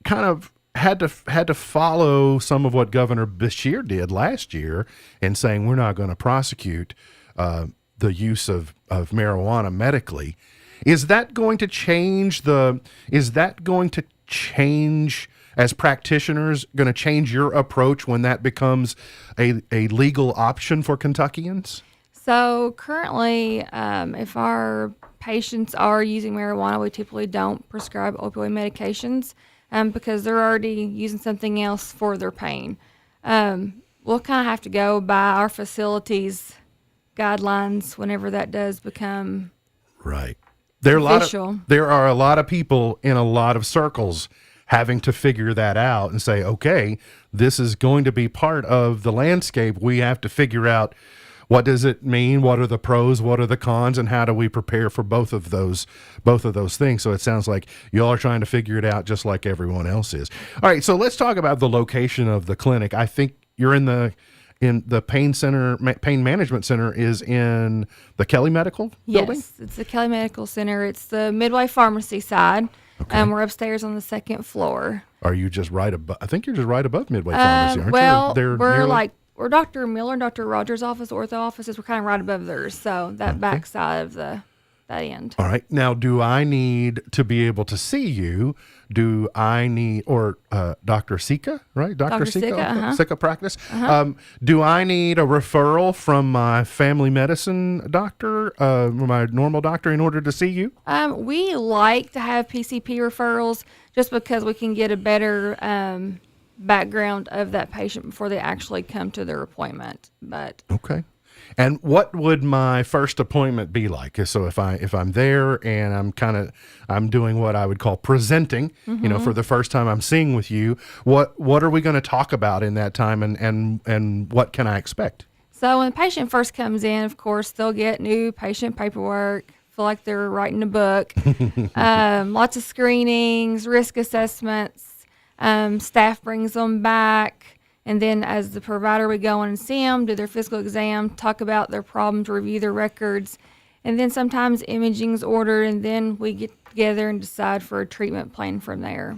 [SPEAKER 1] kind of had to follow some of what Governor Beshear did last year in saying we're not going to prosecute the use of marijuana medically. Is that going to change as practitioners, going to change your approach when that becomes a legal option for Kentuckians?
[SPEAKER 2] So currently, if our patients are using marijuana, we typically don't prescribe opioid medications because they're already using something else for their pain. We'll kind of have to go by our facility's guidelines whenever that does become
[SPEAKER 1] right. There are a lot of people in a lot of circles having to figure that out and say, okay, this is going to be part of the landscape. We have to figure out, what does it mean? What are the pros? What are the cons? And how do we prepare for both of those things? So it sounds like y'all are trying to figure it out just like everyone else is. All right, so let's talk about the location of the clinic. I think you're in the pain management center is in the Kelly Medical Building?
[SPEAKER 2] Yes, it's the Kelly Medical Center. It's the Midway Pharmacy side. Okay. We're upstairs on the second floor.
[SPEAKER 1] Are you just right above? I think you're just right above Midway Pharmacy, aren't
[SPEAKER 2] well,
[SPEAKER 1] you?
[SPEAKER 2] We're Dr. Miller and Dr. Rogers' office, ortho offices. We're kind of right above theirs, so that back side of that end.
[SPEAKER 1] All right. Now, do I need to be able to see you? Do I need, or Dr. Sika, right? Dr. Sika, Sika practice. Do I need a referral from my family medicine doctor, my normal doctor, in order to see you?
[SPEAKER 2] We like to have PCP referrals just because we can get a better background of that patient before they actually come to their appointment. But
[SPEAKER 1] okay. And what would my first appointment be like? So if I'm there and I'm doing what I would call presenting, for the first time I'm seeing with you, what are we going to talk about in that time, and what can I expect?
[SPEAKER 2] So when the patient first comes in, of course, they'll get new patient paperwork, feel like they're writing a book, lots of screenings, risk assessments, staff brings them back. And then as the provider, we go in and see them, do their physical exam, talk about their problems, review their records. And then sometimes imaging's ordered, and then we get together and decide for a treatment plan from there.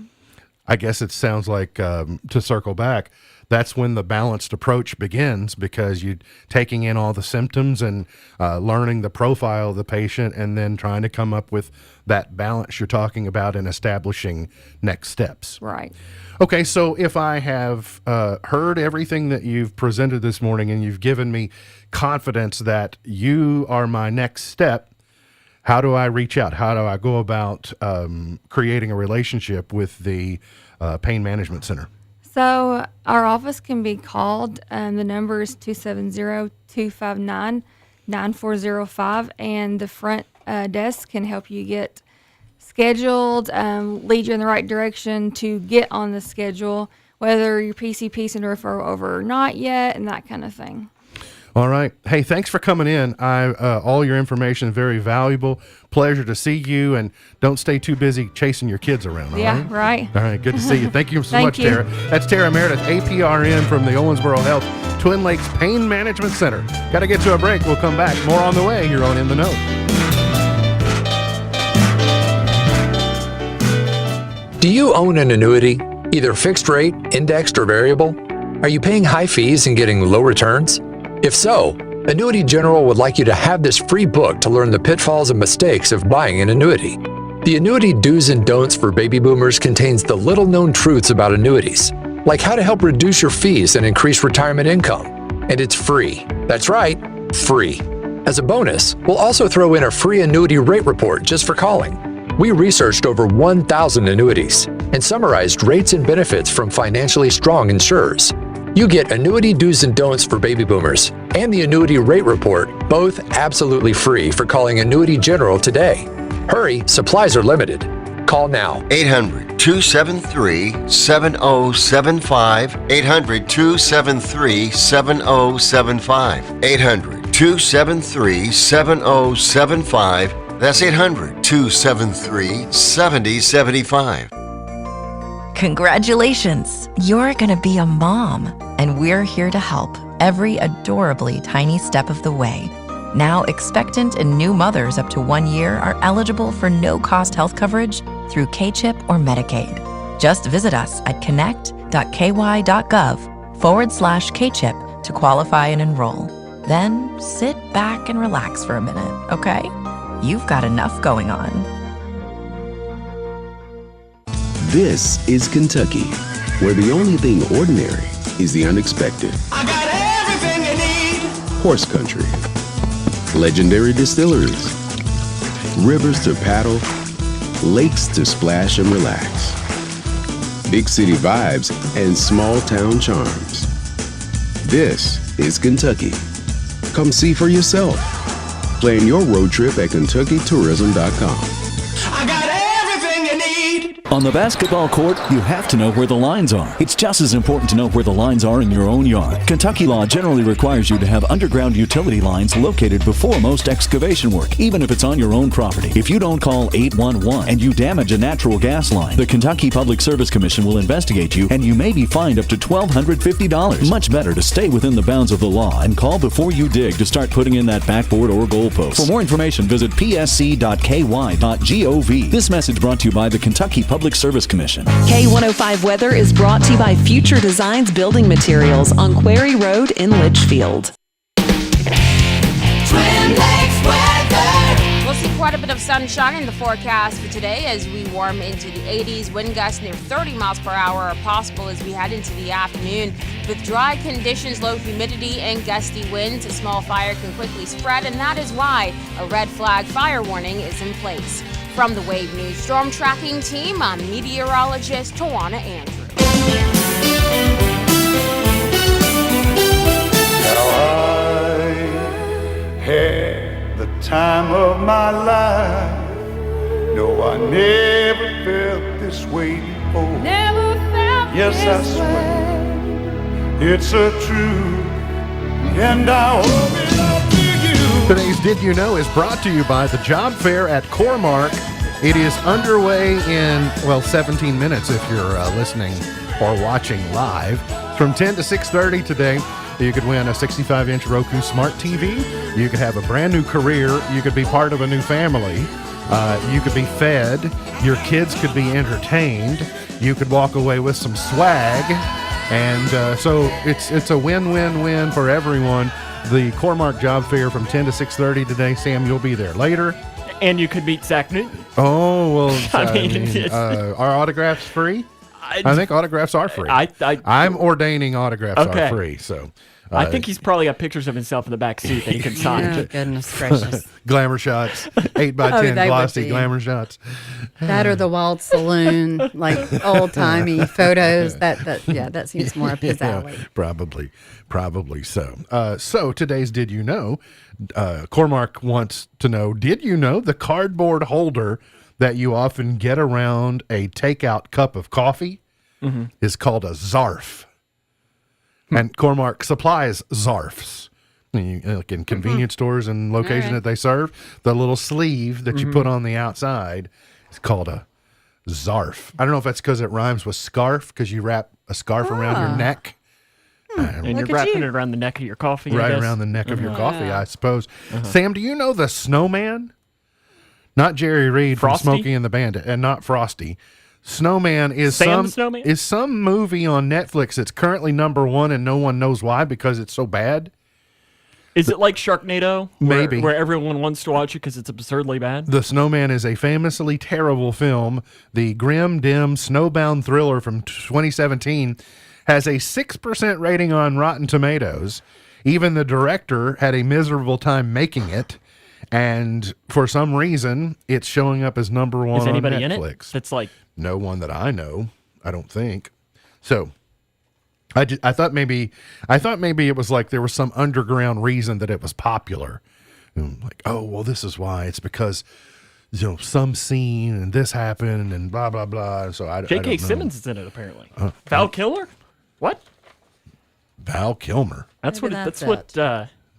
[SPEAKER 1] I guess it sounds like, to circle back, that's when the balanced approach begins, because you're taking in all the symptoms and learning the profile of the patient, and then trying to come up with that balance you're talking about and establishing next steps.
[SPEAKER 2] Right.
[SPEAKER 1] Okay, so if I have heard everything that you've presented this morning and you've given me confidence that you are my next step, how do I reach out? How do I go about creating a relationship with the Pain Management Center?
[SPEAKER 2] So our office can be called. The number is 270-259-9405, and the front desk can help you get scheduled, lead you in the right direction to get on the schedule, whether your PCP sent a referral over or not yet, and that kind of thing.
[SPEAKER 1] All right. Hey, thanks for coming in. All your information is very valuable. Pleasure to see you, and don't stay too busy chasing your kids around.
[SPEAKER 2] Yeah, right.
[SPEAKER 1] All right. Good to see you. Thank you so
[SPEAKER 2] Thank
[SPEAKER 1] much,
[SPEAKER 2] you.
[SPEAKER 1] Tara. That's Tara Meredith, APRN from the Owensboro Health Twin Lakes Pain Management Center. Got to get to a break. We'll come back. More on the way here on In the Know.
[SPEAKER 10] Do you own an annuity, either fixed rate, indexed, or variable? Are you paying high fees and getting low returns? If so, Annuity General would like you to have this free book to learn the pitfalls and mistakes of buying an annuity. The Annuity Do's and Don'ts for Baby Boomers contains the little-known truths about annuities, like how to help reduce your fees and increase retirement income. And it's free. That's right, free. As a bonus, we'll also throw in a free annuity rate report just for calling. We researched over 1,000 annuities and summarized rates and benefits from financially strong insurers. You get Annuity Do's and Don'ts for Baby Boomers and the Annuity Rate Report, both absolutely free, for calling Annuity General today. Hurry, supplies are limited. Call now.
[SPEAKER 11] 800-273-7075. 800-273-7075. 800-273-7075. That's 800-273-7075.
[SPEAKER 12] Congratulations! You're gonna be a mom, and we're here to help every adorably tiny step of the way. Now, expectant and new mothers up to 1 year are eligible for no-cost health coverage through K-CHIP or Medicaid. Just visit us at connect.ky.gov/KCHIP to qualify and enroll. Then sit back and relax for a minute, okay? You've got enough going on.
[SPEAKER 13] This is Kentucky, where the only thing ordinary is the unexpected.
[SPEAKER 9] I got everything you need.
[SPEAKER 13] Horse country, legendary distilleries, rivers to paddle, lakes to splash and relax, big city vibes and small town charms. This is Kentucky. Come see for yourself. Plan your road trip at KentuckyTourism.com.
[SPEAKER 9] I got everything you need.
[SPEAKER 7] On the basketball court, you have to know where the lines are. It's just as important to know where the lines are in your own yard. Kentucky law generally requires you to have underground utility lines located before most excavation work, even if it's on your own property. If you don't call 811 and you damage a natural gas line, the Kentucky Public Service Commission will investigate you and you may be fined up to $1,250. Much better to stay within the bounds of the law and call before you dig to start putting in that backboard or goalpost. For more information, visit psc.ky.gov. This message brought to you by the Kentucky Public Service Commission.
[SPEAKER 14] K105 Weather is brought to you by Future Designs Building Materials on Quarry Road in Litchfield.
[SPEAKER 15] We'll see quite a bit of sunshine in the forecast for today as we warm into the 80s. Wind gusts near 30 miles per hour are possible as we head into the afternoon. With dry conditions, low humidity, and gusty winds, a small fire can quickly spread, and that is why a red flag fire warning is in place. From the Wave News Storm Tracking Team, I'm meteorologist Tawana Andrew.
[SPEAKER 9] Now I had the time of my life. No, I never felt this way before.
[SPEAKER 15] Never felt
[SPEAKER 9] yes, I swear it's a truth, and I hope it all to you.
[SPEAKER 1] Today's Did You Know is brought to you by the Job Fair at Core-Mark. It is underway in, 17 minutes if you're listening or watching live. From 10 to 6:30 today, you could win a 65-inch Roku Smart TV. You could have a brand new career. You could be part of a new family. You could be fed. Your kids could be entertained. You could walk away with some swag. And so it's a win-win-win for everyone. The Core-Mark Job Fair from 10 to 6:30 today. Sam, you'll be there later.
[SPEAKER 3] And you could meet Zach Newton.
[SPEAKER 1] Oh, well,
[SPEAKER 3] I mean,
[SPEAKER 1] are autographs free? I think autographs are free. I'm ordaining autographs are free. So
[SPEAKER 3] I think he's probably got pictures of himself in the back seat that he can sign.
[SPEAKER 16] Oh, goodness gracious.
[SPEAKER 1] Glamour shots, 8x10 glossy glamour shots.
[SPEAKER 16] That or the Walled Saloon, like old-timey photos. That seems more up his alley.
[SPEAKER 1] Probably so. So today's Did You Know? Core-Mark wants to know, did you know the cardboard holder that you often get around a takeout cup of coffee is called a Zarf? And Core-Mark supplies Zarfs. Like in convenience stores and locations that they serve, the little sleeve that you put on the outside is called a Zarf. I don't know if that's because it rhymes with scarf, because you wrap a scarf around your neck.
[SPEAKER 3] And you're wrapping it around the neck of your coffee,
[SPEAKER 1] right around the neck of your coffee, I suppose. Sam, do you know the Snowman? Not Jerry Reed
[SPEAKER 3] Frosty?
[SPEAKER 1] from Smokey and the Bandit, and not Frosty. Snowman is some movie on Netflix that's currently #1, and no one knows why because it's so bad.
[SPEAKER 3] Is it like Sharknado?
[SPEAKER 1] Maybe.
[SPEAKER 3] Where everyone wants to watch it because it's absurdly bad?
[SPEAKER 1] The Snowman is a famously terrible film. The grim, dim, snowbound thriller from 2017 has a 6% rating on Rotten Tomatoes. Even the director had a miserable time making it. And for some reason, it's showing up as #1 on Netflix.
[SPEAKER 3] Is anybody in it? That's like...
[SPEAKER 1] No one that I know, I don't think. So... I thought maybe it was like there was some underground reason that it was popular. Like, oh, well, this is why. It's because, some scene and this happened and blah, blah, blah. So
[SPEAKER 3] J.K. Simmons is in it, apparently. Val Kilmer? What?
[SPEAKER 1] Val Kilmer.
[SPEAKER 3] That's what.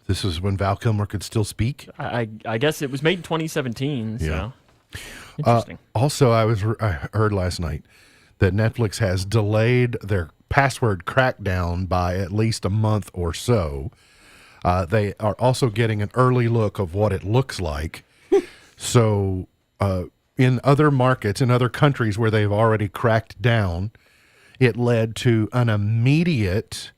[SPEAKER 1] This is when Val Kilmer could still speak?
[SPEAKER 3] I guess it was made in 2017. So.
[SPEAKER 1] Yeah.
[SPEAKER 3] Interesting.
[SPEAKER 1] Also, I heard last night that Netflix has delayed their password crackdown by at least a month or so. They are also getting an early look of what it looks like. So in other markets, in other countries where they've already cracked down, it led to an immediate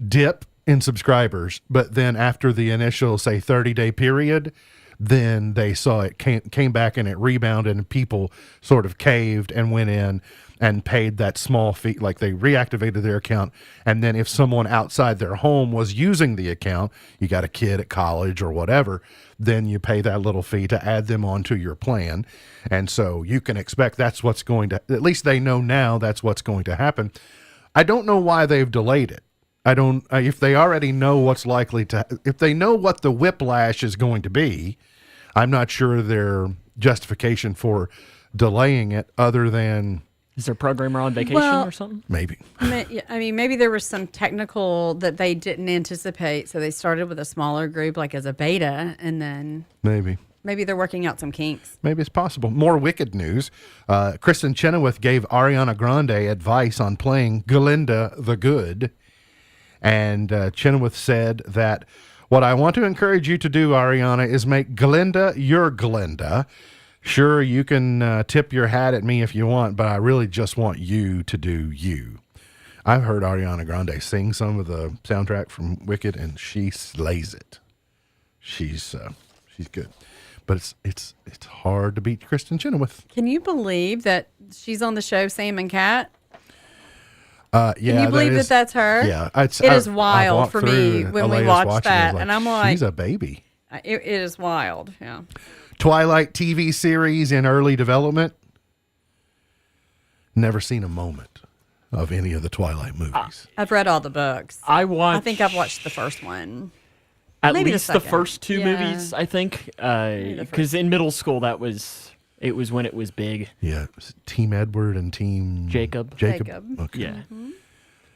[SPEAKER 1] dip in subscribers. But then after the initial, say, 30-day period, then they saw it came back and it rebounded, and people sort of caved and went in and paid that small fee, like they reactivated their account. And then if someone outside their home was using the account, you got a kid at college or whatever, then you pay that little fee to add them onto your plan. And so you can expect that's what's going to, at least they know now that's what's going to happen. I don't know why they've delayed it. I don't, if they already know what's likely to, if they know what the whiplash is going to be, I'm not sure their justification for delaying it other than.
[SPEAKER 3] Is their programmer on vacation or something?
[SPEAKER 1] Maybe.
[SPEAKER 16] I mean, maybe there was some technical that they didn't anticipate, so they started with a smaller group, like as a beta, and then maybe they're working out some kinks.
[SPEAKER 1] Maybe it's possible. More Wicked news. Kristen Chenoweth gave Ariana Grande advice on playing Glinda the Good, and Chenoweth said that, "What I want to encourage you to do, Ariana, is make Glinda your Glinda. Sure, you can tip your hat at me if you want, but I really just want you to do you." I've heard Ariana Grande sing some of the soundtrack from Wicked, and she slays it. She's good, but it's hard to beat Kristen Chenoweth.
[SPEAKER 16] Can you believe that she's on the show Sam and Cat?
[SPEAKER 1] Yeah,
[SPEAKER 16] can you believe that that's her?
[SPEAKER 1] Yeah,
[SPEAKER 16] it is wild for me when we watch that, and I'm like,
[SPEAKER 1] she's a baby.
[SPEAKER 16] It is wild, yeah.
[SPEAKER 1] Twilight TV series in early development. Never seen a moment of any of the Twilight movies.
[SPEAKER 16] I've read all the books.
[SPEAKER 3] I
[SPEAKER 16] think I've watched the first one.
[SPEAKER 3] At
[SPEAKER 16] Maybe
[SPEAKER 3] least the first two movies, I think, because in middle school it was when it was big.
[SPEAKER 1] Yeah, Team Edward and Team
[SPEAKER 3] Jacob.
[SPEAKER 1] Okay.
[SPEAKER 3] Yeah,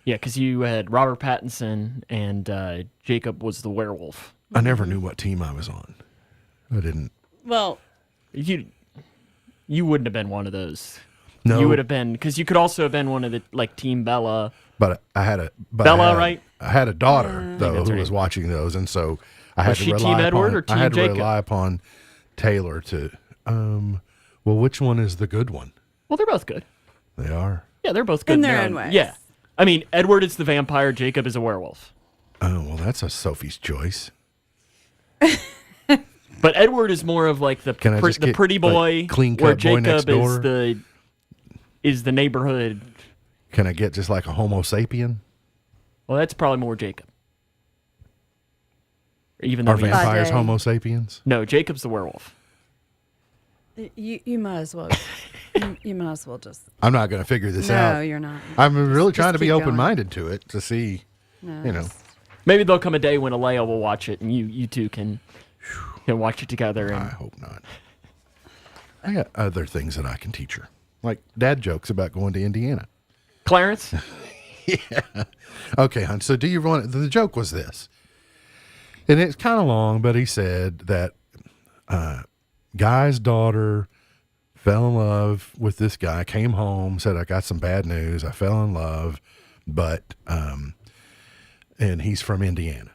[SPEAKER 3] yeah, because you had Robert Pattinson and Jacob was the werewolf.
[SPEAKER 1] I never knew what team I was on. I didn't.
[SPEAKER 16] Well,
[SPEAKER 3] you wouldn't have been one of those.
[SPEAKER 1] No,
[SPEAKER 3] you would have been, because you could also have been one of the Team Bella.
[SPEAKER 1] But I had a
[SPEAKER 3] right?
[SPEAKER 1] I had a daughter though who was watching those, and so I had
[SPEAKER 3] was
[SPEAKER 1] to
[SPEAKER 3] she
[SPEAKER 1] rely
[SPEAKER 3] Team Edward
[SPEAKER 1] upon.
[SPEAKER 3] or Team
[SPEAKER 1] I had to
[SPEAKER 3] Jacob?
[SPEAKER 1] rely upon Taylor to. Well, which one is the good one?
[SPEAKER 3] Well, they're both good.
[SPEAKER 1] They are.
[SPEAKER 3] Yeah, they're both good
[SPEAKER 16] in their own ways.
[SPEAKER 3] Yeah, I mean, Edward is the vampire, Jacob is a werewolf.
[SPEAKER 1] Oh well, that's a Sophie's choice.
[SPEAKER 3] But Edward is more of like the pretty boy,
[SPEAKER 1] like, clean-cut
[SPEAKER 3] where
[SPEAKER 1] boy next
[SPEAKER 3] Jacob
[SPEAKER 1] door?
[SPEAKER 3] is the neighborhood.
[SPEAKER 1] Can I get just like a Homo sapien?
[SPEAKER 3] Well, that's probably more Jacob. Even though
[SPEAKER 1] Are vampires Homo sapiens?
[SPEAKER 3] No, Jacob's the werewolf.
[SPEAKER 16] You might as well. you might as well just.
[SPEAKER 1] I'm not going to figure this out.
[SPEAKER 16] No, you're not.
[SPEAKER 1] I'm really trying to
[SPEAKER 16] keep
[SPEAKER 1] be
[SPEAKER 16] going.
[SPEAKER 1] open-minded to it to see,
[SPEAKER 3] Maybe there'll come a day when Alea will watch it and you two can watch it together. And
[SPEAKER 1] I hope not. I got other things that I can teach her, like dad jokes about going to Indiana.
[SPEAKER 3] Clarence?
[SPEAKER 1] Yeah. Okay, hon. So do you want, the joke was this, and it's kind of long, but he said that guy's daughter fell in love with this guy, came home, said, "I got some bad news. I fell in love, but, and he's from Indiana."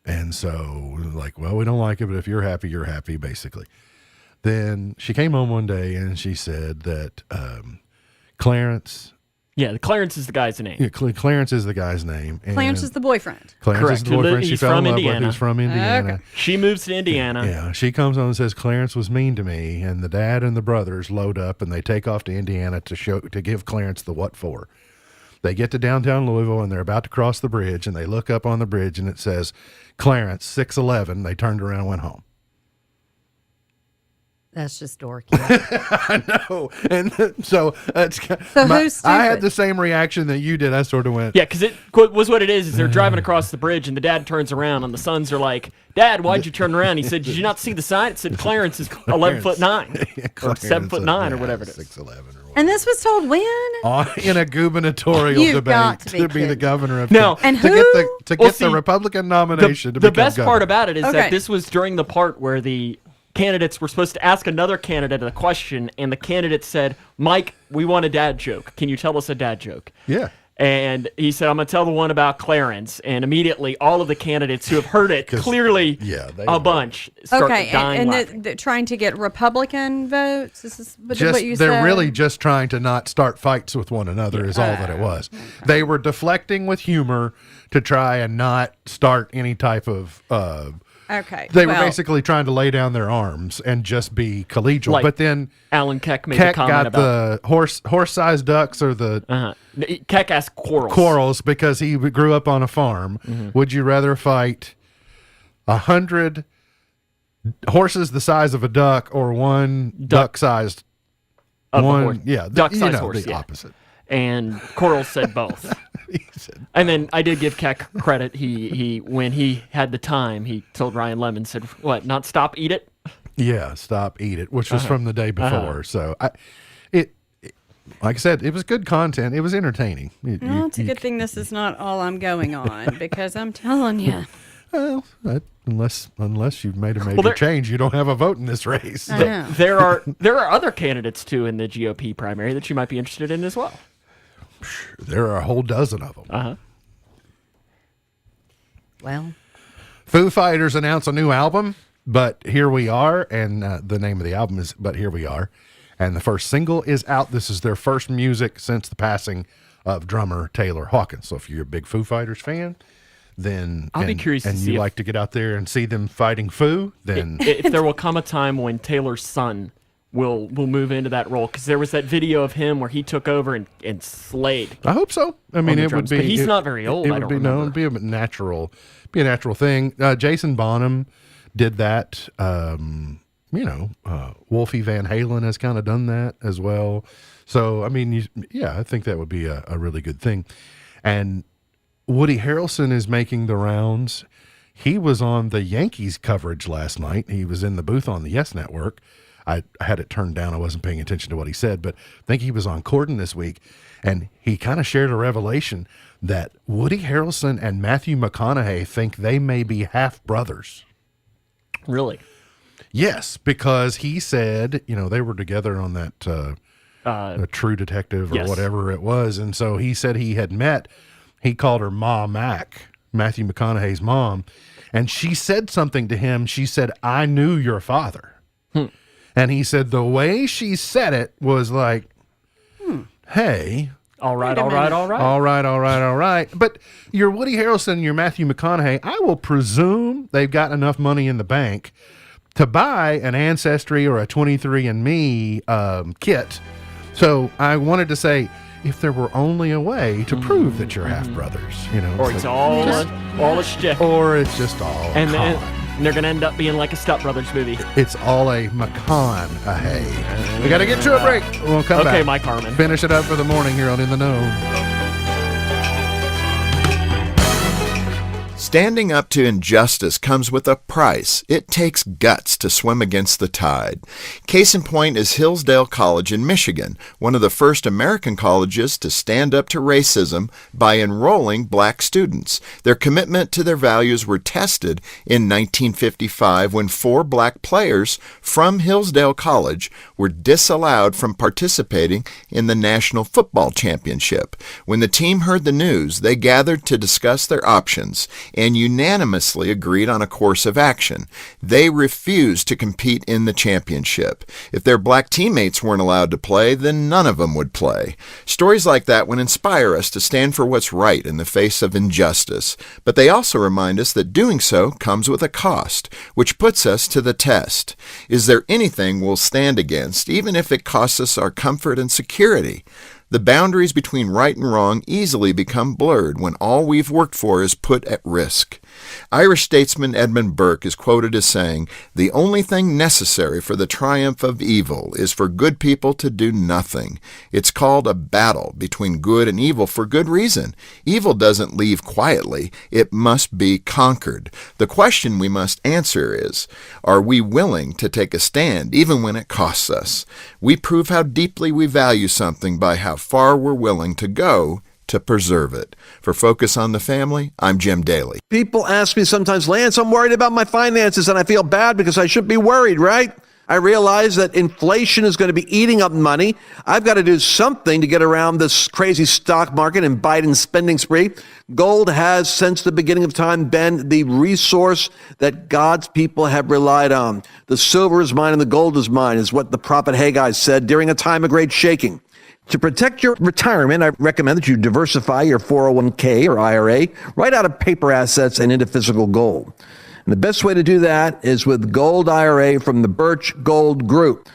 [SPEAKER 1] And so like, well, we don't like it, but if you're happy, basically. Then she came home one day and she said that Clarence.
[SPEAKER 3] Yeah, Clarence is the guy's name.
[SPEAKER 1] Yeah, Clarence is the guy's name. And
[SPEAKER 16] Clarence is the boyfriend.
[SPEAKER 1] Clarence is the boyfriend she fell in love with. He's from Indiana.
[SPEAKER 16] Okay.
[SPEAKER 3] She moves to Indiana.
[SPEAKER 1] Yeah, she comes home and says Clarence was mean to me, and the dad and the brothers load up and they take off to Indiana to give Clarence the what for. They get to downtown Louisville and they're about to cross the bridge, and they look up on the bridge and it says Clarence 6'11". They turned around and went home.
[SPEAKER 16] That's just dorky.
[SPEAKER 1] I know, and so
[SPEAKER 16] who's stupid?
[SPEAKER 1] I had the same reaction that you did. I sort of went,
[SPEAKER 3] Yeah, because it was what it is they're driving across the bridge and the dad turns around and the sons are like, "Dad, why'd you turn around?" He said, "Did you not see the sign? It said Clarence is 11'9", or 7'9", or whatever it is."
[SPEAKER 1] 6'11".
[SPEAKER 16] And this was told when?
[SPEAKER 1] In a gubernatorial
[SPEAKER 16] You've got
[SPEAKER 1] debate
[SPEAKER 16] to be
[SPEAKER 1] be the
[SPEAKER 16] kidding.
[SPEAKER 1] governor of
[SPEAKER 3] No.
[SPEAKER 16] And
[SPEAKER 1] to
[SPEAKER 16] who?
[SPEAKER 1] get the Republican nomination to
[SPEAKER 3] The
[SPEAKER 1] become
[SPEAKER 3] best
[SPEAKER 1] governor.
[SPEAKER 3] part about it is
[SPEAKER 16] Okay.
[SPEAKER 3] that this was during the part where the candidates were supposed to ask another candidate a question, and the candidate said, "Mike, we want a dad joke. Can you tell us a dad joke?"
[SPEAKER 1] Yeah.
[SPEAKER 3] And he said, I'm going to tell the one about Clarence. And immediately, all of the candidates who have heard it clearly a bunch start dying laughing.
[SPEAKER 16] And trying to get Republican votes? This is what you
[SPEAKER 1] they're
[SPEAKER 16] said?
[SPEAKER 1] really just trying to not start fights with one another is all that it was. Okay. They were deflecting with humor to try and not start any type of... They were basically trying to lay down their arms and just be collegial.
[SPEAKER 3] Like
[SPEAKER 1] but then
[SPEAKER 3] Alan Keck made a comment
[SPEAKER 1] got
[SPEAKER 3] about
[SPEAKER 1] the horse-sized ducks or the...
[SPEAKER 3] Keck asked quarrels.
[SPEAKER 1] Quarrels because he grew up on a farm. Mm-hmm. Would you rather fight 100 horses the size of a duck or one duck-sized...
[SPEAKER 3] Duck-sized
[SPEAKER 1] horse,
[SPEAKER 3] the
[SPEAKER 1] opposite.
[SPEAKER 3] And Quarles said both. And then I did give Keck credit. He when he had the time, he told Ryan Lemon, said, "What? Not stop, eat it."
[SPEAKER 1] Yeah, stop, eat it, which was from the day before. So like I said, it was good content. It was entertaining.
[SPEAKER 16] It's a good thing this is not all I'm going on because I'm telling you.
[SPEAKER 1] Well, unless you've made a major change, you don't have a vote in this race.
[SPEAKER 3] There are other candidates too in the GOP primary that you might be interested in as well.
[SPEAKER 1] There are a whole dozen of them.
[SPEAKER 16] Well,
[SPEAKER 1] Foo Fighters announced a new album, But Here We Are, and the name of the album is But Here We Are, and the first single is out. This is their first music since the passing of drummer Taylor Hawkins. So if you're a big Foo Fighters fan, then
[SPEAKER 3] I'll be curious
[SPEAKER 1] and
[SPEAKER 3] to
[SPEAKER 1] you
[SPEAKER 3] see
[SPEAKER 1] like to get out there and see them fighting Foo, then
[SPEAKER 3] if there will come a time when Taylor's son will move into that role, because there was that video of him where he took over and slayed.
[SPEAKER 1] I hope so. I mean, it would be.
[SPEAKER 3] But he's not very old.
[SPEAKER 1] It
[SPEAKER 3] I
[SPEAKER 1] would
[SPEAKER 3] don't
[SPEAKER 1] be
[SPEAKER 3] remember.
[SPEAKER 1] no, it'd be a natural thing. Jason Bonham did that. Wolfie Van Halen has kind of done that as well. So I mean, I think that would be a really good thing. And Woody Harrelson is making the rounds. He was on the Yankees coverage last night. He was in the booth on the Yes Network. I had it turned down. I wasn't paying attention to what he said, but I think he was on Corden this week, and he kind of shared a revelation that Woody Harrelson and Matthew McConaughey think they may be half brothers.
[SPEAKER 3] Really?
[SPEAKER 1] Yes, because he said, they were together on that True Detective or whatever it was, and so he said he had met. He called her Ma Mac, Matthew McConaughey's mom, and she said something to him. She said, "I knew your father." And he said the way she said it was like, hey.
[SPEAKER 3] All right.
[SPEAKER 1] But your Woody Harrelson, your Matthew McConaughey, I will presume they've got enough money in the bank to buy an Ancestry or a 23andMe kit. So I wanted to say, if there were only a way to prove that you're half brothers,
[SPEAKER 3] Or it's all a shtick.
[SPEAKER 1] Or it's just all
[SPEAKER 3] and they're going to end up being like a Step Brothers movie.
[SPEAKER 1] It's all a McConaughey. We got to get to a break. We'll come back.
[SPEAKER 3] Okay, Mike Harmon.
[SPEAKER 1] Finish it up for the morning here on In the Know.
[SPEAKER 17] Standing up to injustice comes with a price. It takes guts to swim against the tide. Case in point is Hillsdale College in Michigan, one of the first American colleges to stand up to racism by enrolling black students. Their commitment to their values were tested in 1955 when 4 black players from Hillsdale College were disallowed from participating in the National Football Championship. When the team heard the news, they gathered to discuss their options and unanimously agreed on a course of action. They refused to compete in the championship. If their black teammates weren't allowed to play, then none of them would play. Stories like that would inspire us to stand for what's right in the face of injustice, but they also remind us that doing so comes with a cost, which puts us to the test. Is there anything we'll stand against, even if it costs us our comfort and security? The boundaries between right and wrong easily become blurred when all we've worked for is put at risk. Irish statesman Edmund Burke is quoted as saying, "The only thing necessary for the triumph of evil is for good people to do nothing. It's called a battle between good and evil for good reason. Evil doesn't leave quietly. It must be conquered. The question we must answer is, are we willing to take a stand even when it costs us? We prove how deeply we value something by how far we're willing to go to preserve it." For Focus on the Family, I'm Jim Daly.
[SPEAKER 18] People ask me sometimes, "Lance, I'm worried about my finances and I feel bad because I should be worried, right?" I realize that inflation is going to be eating up money. I've got to do something to get around this crazy stock market and Biden's spending spree. Gold has, since the beginning of time, been the resource that God's people have relied on. The silver is mine and the gold is mine, is what the prophet Haggai said during a time of great shaking. To protect your retirement, I recommend that you diversify your 401k or IRA right out of paper assets and into physical gold. And the best way to do that is with Gold IRA from the Birch Gold Group.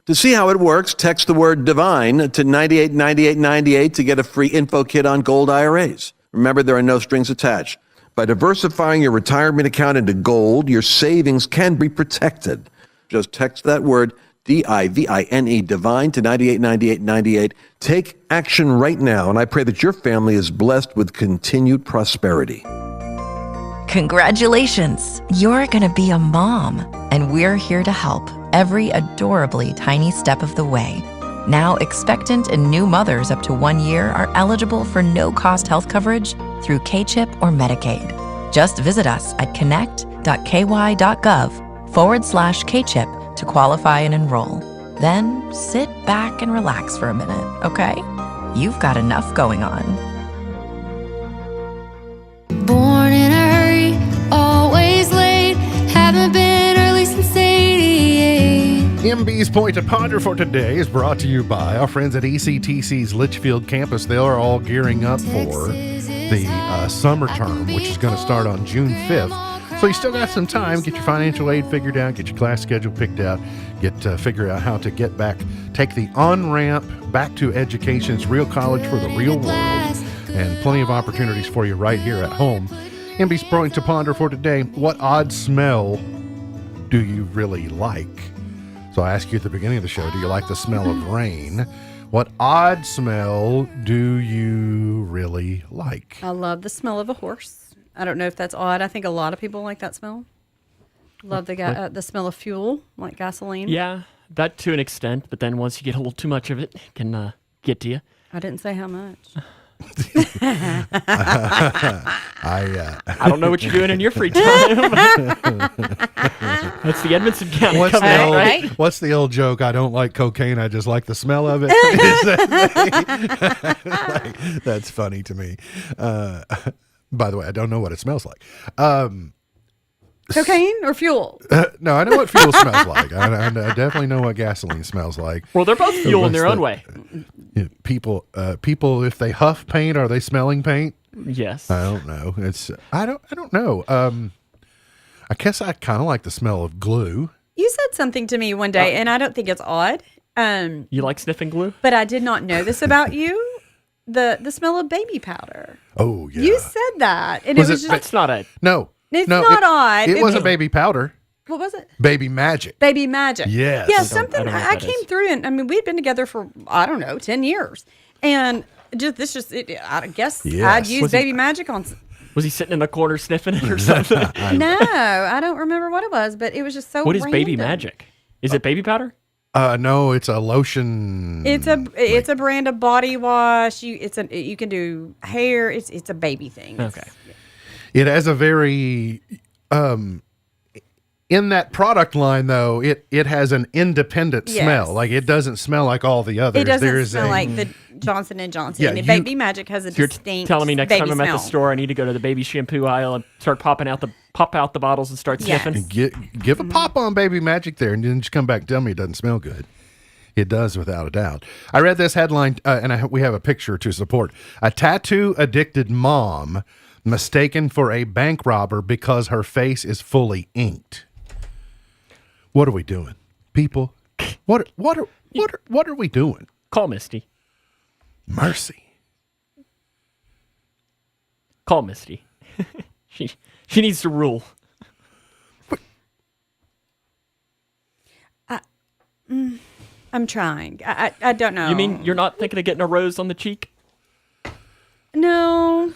[SPEAKER 18] To see how it works, text the word DIVINE to 989898 to get a free info kit on gold IRAs. Remember, there are no strings attached. By diversifying your retirement account into gold, your savings can be protected. Just text that word DIVINE, DIVINE, to 989898. Take action right now, and I pray that your family is blessed with continued prosperity.
[SPEAKER 12] Congratulations! You're gonna be a mom, and we're here to help every adorably tiny step of the way. Now, expectant and new mothers up to 1 year are eligible for no-cost health coverage through K-CHIP or Medicaid. Just visit us at connect.ky.gov/K-CHIP to qualify and enroll. Then sit back and relax for a minute, okay? You've got enough going on.
[SPEAKER 19] Born in a hurry, always late, haven't been early since 88.
[SPEAKER 1] MB's Point to Ponder for today is brought to you by our friends at ECTC's Litchfield campus. They are all gearing up for the summer term, which is going to start on June 5th. So you still got some time. Get your financial aid figured out, get your class schedule picked out, figure out how to get back, take the on-ramp back to education's real college for the real world, and plenty of opportunities for you right here at home. MB's Point to Ponder for today: what odd smell do you really like? So I asked you at the beginning of the show, do you like the smell of rain? What odd smell do you really like?
[SPEAKER 16] I love the smell of a horse. I don't know if that's odd. I think a lot of people like that smell. Love the smell of fuel, like gasoline.
[SPEAKER 3] Yeah, that to an extent, but then once you get a little too much of it, it can get to you.
[SPEAKER 16] I didn't say how much.
[SPEAKER 3] I don't know what you're doing in your free time. That's the Edmonson County coming out, right?
[SPEAKER 1] What's the old joke? I don't like cocaine. I just like the smell of it. That's funny to me. By the way, I don't know what it smells like.
[SPEAKER 16] Cocaine or fuel?
[SPEAKER 1] No, I know what fuel smells like. I definitely know what gasoline smells like.
[SPEAKER 3] Well, they're both fuel in their own way.
[SPEAKER 1] People, if they huff paint, are they smelling paint?
[SPEAKER 3] Yes.
[SPEAKER 1] I don't know. I don't know. I guess I kind of like the smell of glue.
[SPEAKER 16] You said something to me one day, and I don't think it's odd.
[SPEAKER 3] You like sniffing glue?
[SPEAKER 16] But I did not know this about you. The smell of baby powder.
[SPEAKER 1] Oh, yeah.
[SPEAKER 16] You said that. And
[SPEAKER 1] Was
[SPEAKER 16] it was
[SPEAKER 1] it-
[SPEAKER 16] just...
[SPEAKER 3] It's not a...
[SPEAKER 1] No.
[SPEAKER 16] It's not odd.
[SPEAKER 1] It wasn't baby powder.
[SPEAKER 16] What was it?
[SPEAKER 1] Baby magic.
[SPEAKER 16] Baby magic.
[SPEAKER 1] Yes.
[SPEAKER 16] Yeah,
[SPEAKER 1] I
[SPEAKER 16] something.
[SPEAKER 3] know what
[SPEAKER 16] I
[SPEAKER 3] that
[SPEAKER 16] came
[SPEAKER 3] is.
[SPEAKER 16] through, and I mean, we'd been together for, I don't know, 10 years. And I guess
[SPEAKER 1] Yes.
[SPEAKER 16] I'd use
[SPEAKER 3] Was he-
[SPEAKER 16] baby magic on...
[SPEAKER 3] Was he sitting in the corner sniffing it or something?
[SPEAKER 16] No, I don't remember what it was, but it was just so
[SPEAKER 3] What is baby
[SPEAKER 16] random.
[SPEAKER 3] magic? Is it baby powder?
[SPEAKER 1] No, it's a lotion.
[SPEAKER 16] It's a brand of body wash. You can do hair. It's a baby thing.
[SPEAKER 3] Okay.
[SPEAKER 1] It has a very in that product line though, it has an independent
[SPEAKER 16] Yes.
[SPEAKER 1] smell. Like it doesn't smell like all the others.
[SPEAKER 16] It doesn't
[SPEAKER 1] There's
[SPEAKER 16] smell
[SPEAKER 1] a,
[SPEAKER 16] like the Johnson & Johnson.
[SPEAKER 1] Yeah,
[SPEAKER 16] And
[SPEAKER 1] you-
[SPEAKER 16] baby magic has a
[SPEAKER 3] So you're
[SPEAKER 16] distinct
[SPEAKER 3] telling me next
[SPEAKER 16] baby
[SPEAKER 3] time I'm at the
[SPEAKER 16] smell.
[SPEAKER 3] store, I need to go to the baby shampoo aisle and start pop out the bottles and start
[SPEAKER 16] Yes.
[SPEAKER 3] sniffing?
[SPEAKER 1] give a pop on baby magic there, and then just come back and tell me it doesn't smell good. It does, without a doubt. I read this headline, and we have a picture to support. A tattoo-addicted mom mistaken for a bank robber because her face is fully inked. What are we doing, people? What are we doing?
[SPEAKER 3] Call Misty.
[SPEAKER 1] Mercy.
[SPEAKER 3] Call Misty. She needs to rule.
[SPEAKER 16] I'm trying. I don't know.
[SPEAKER 3] You mean you're not thinking of getting a rose on the cheek?
[SPEAKER 16] No.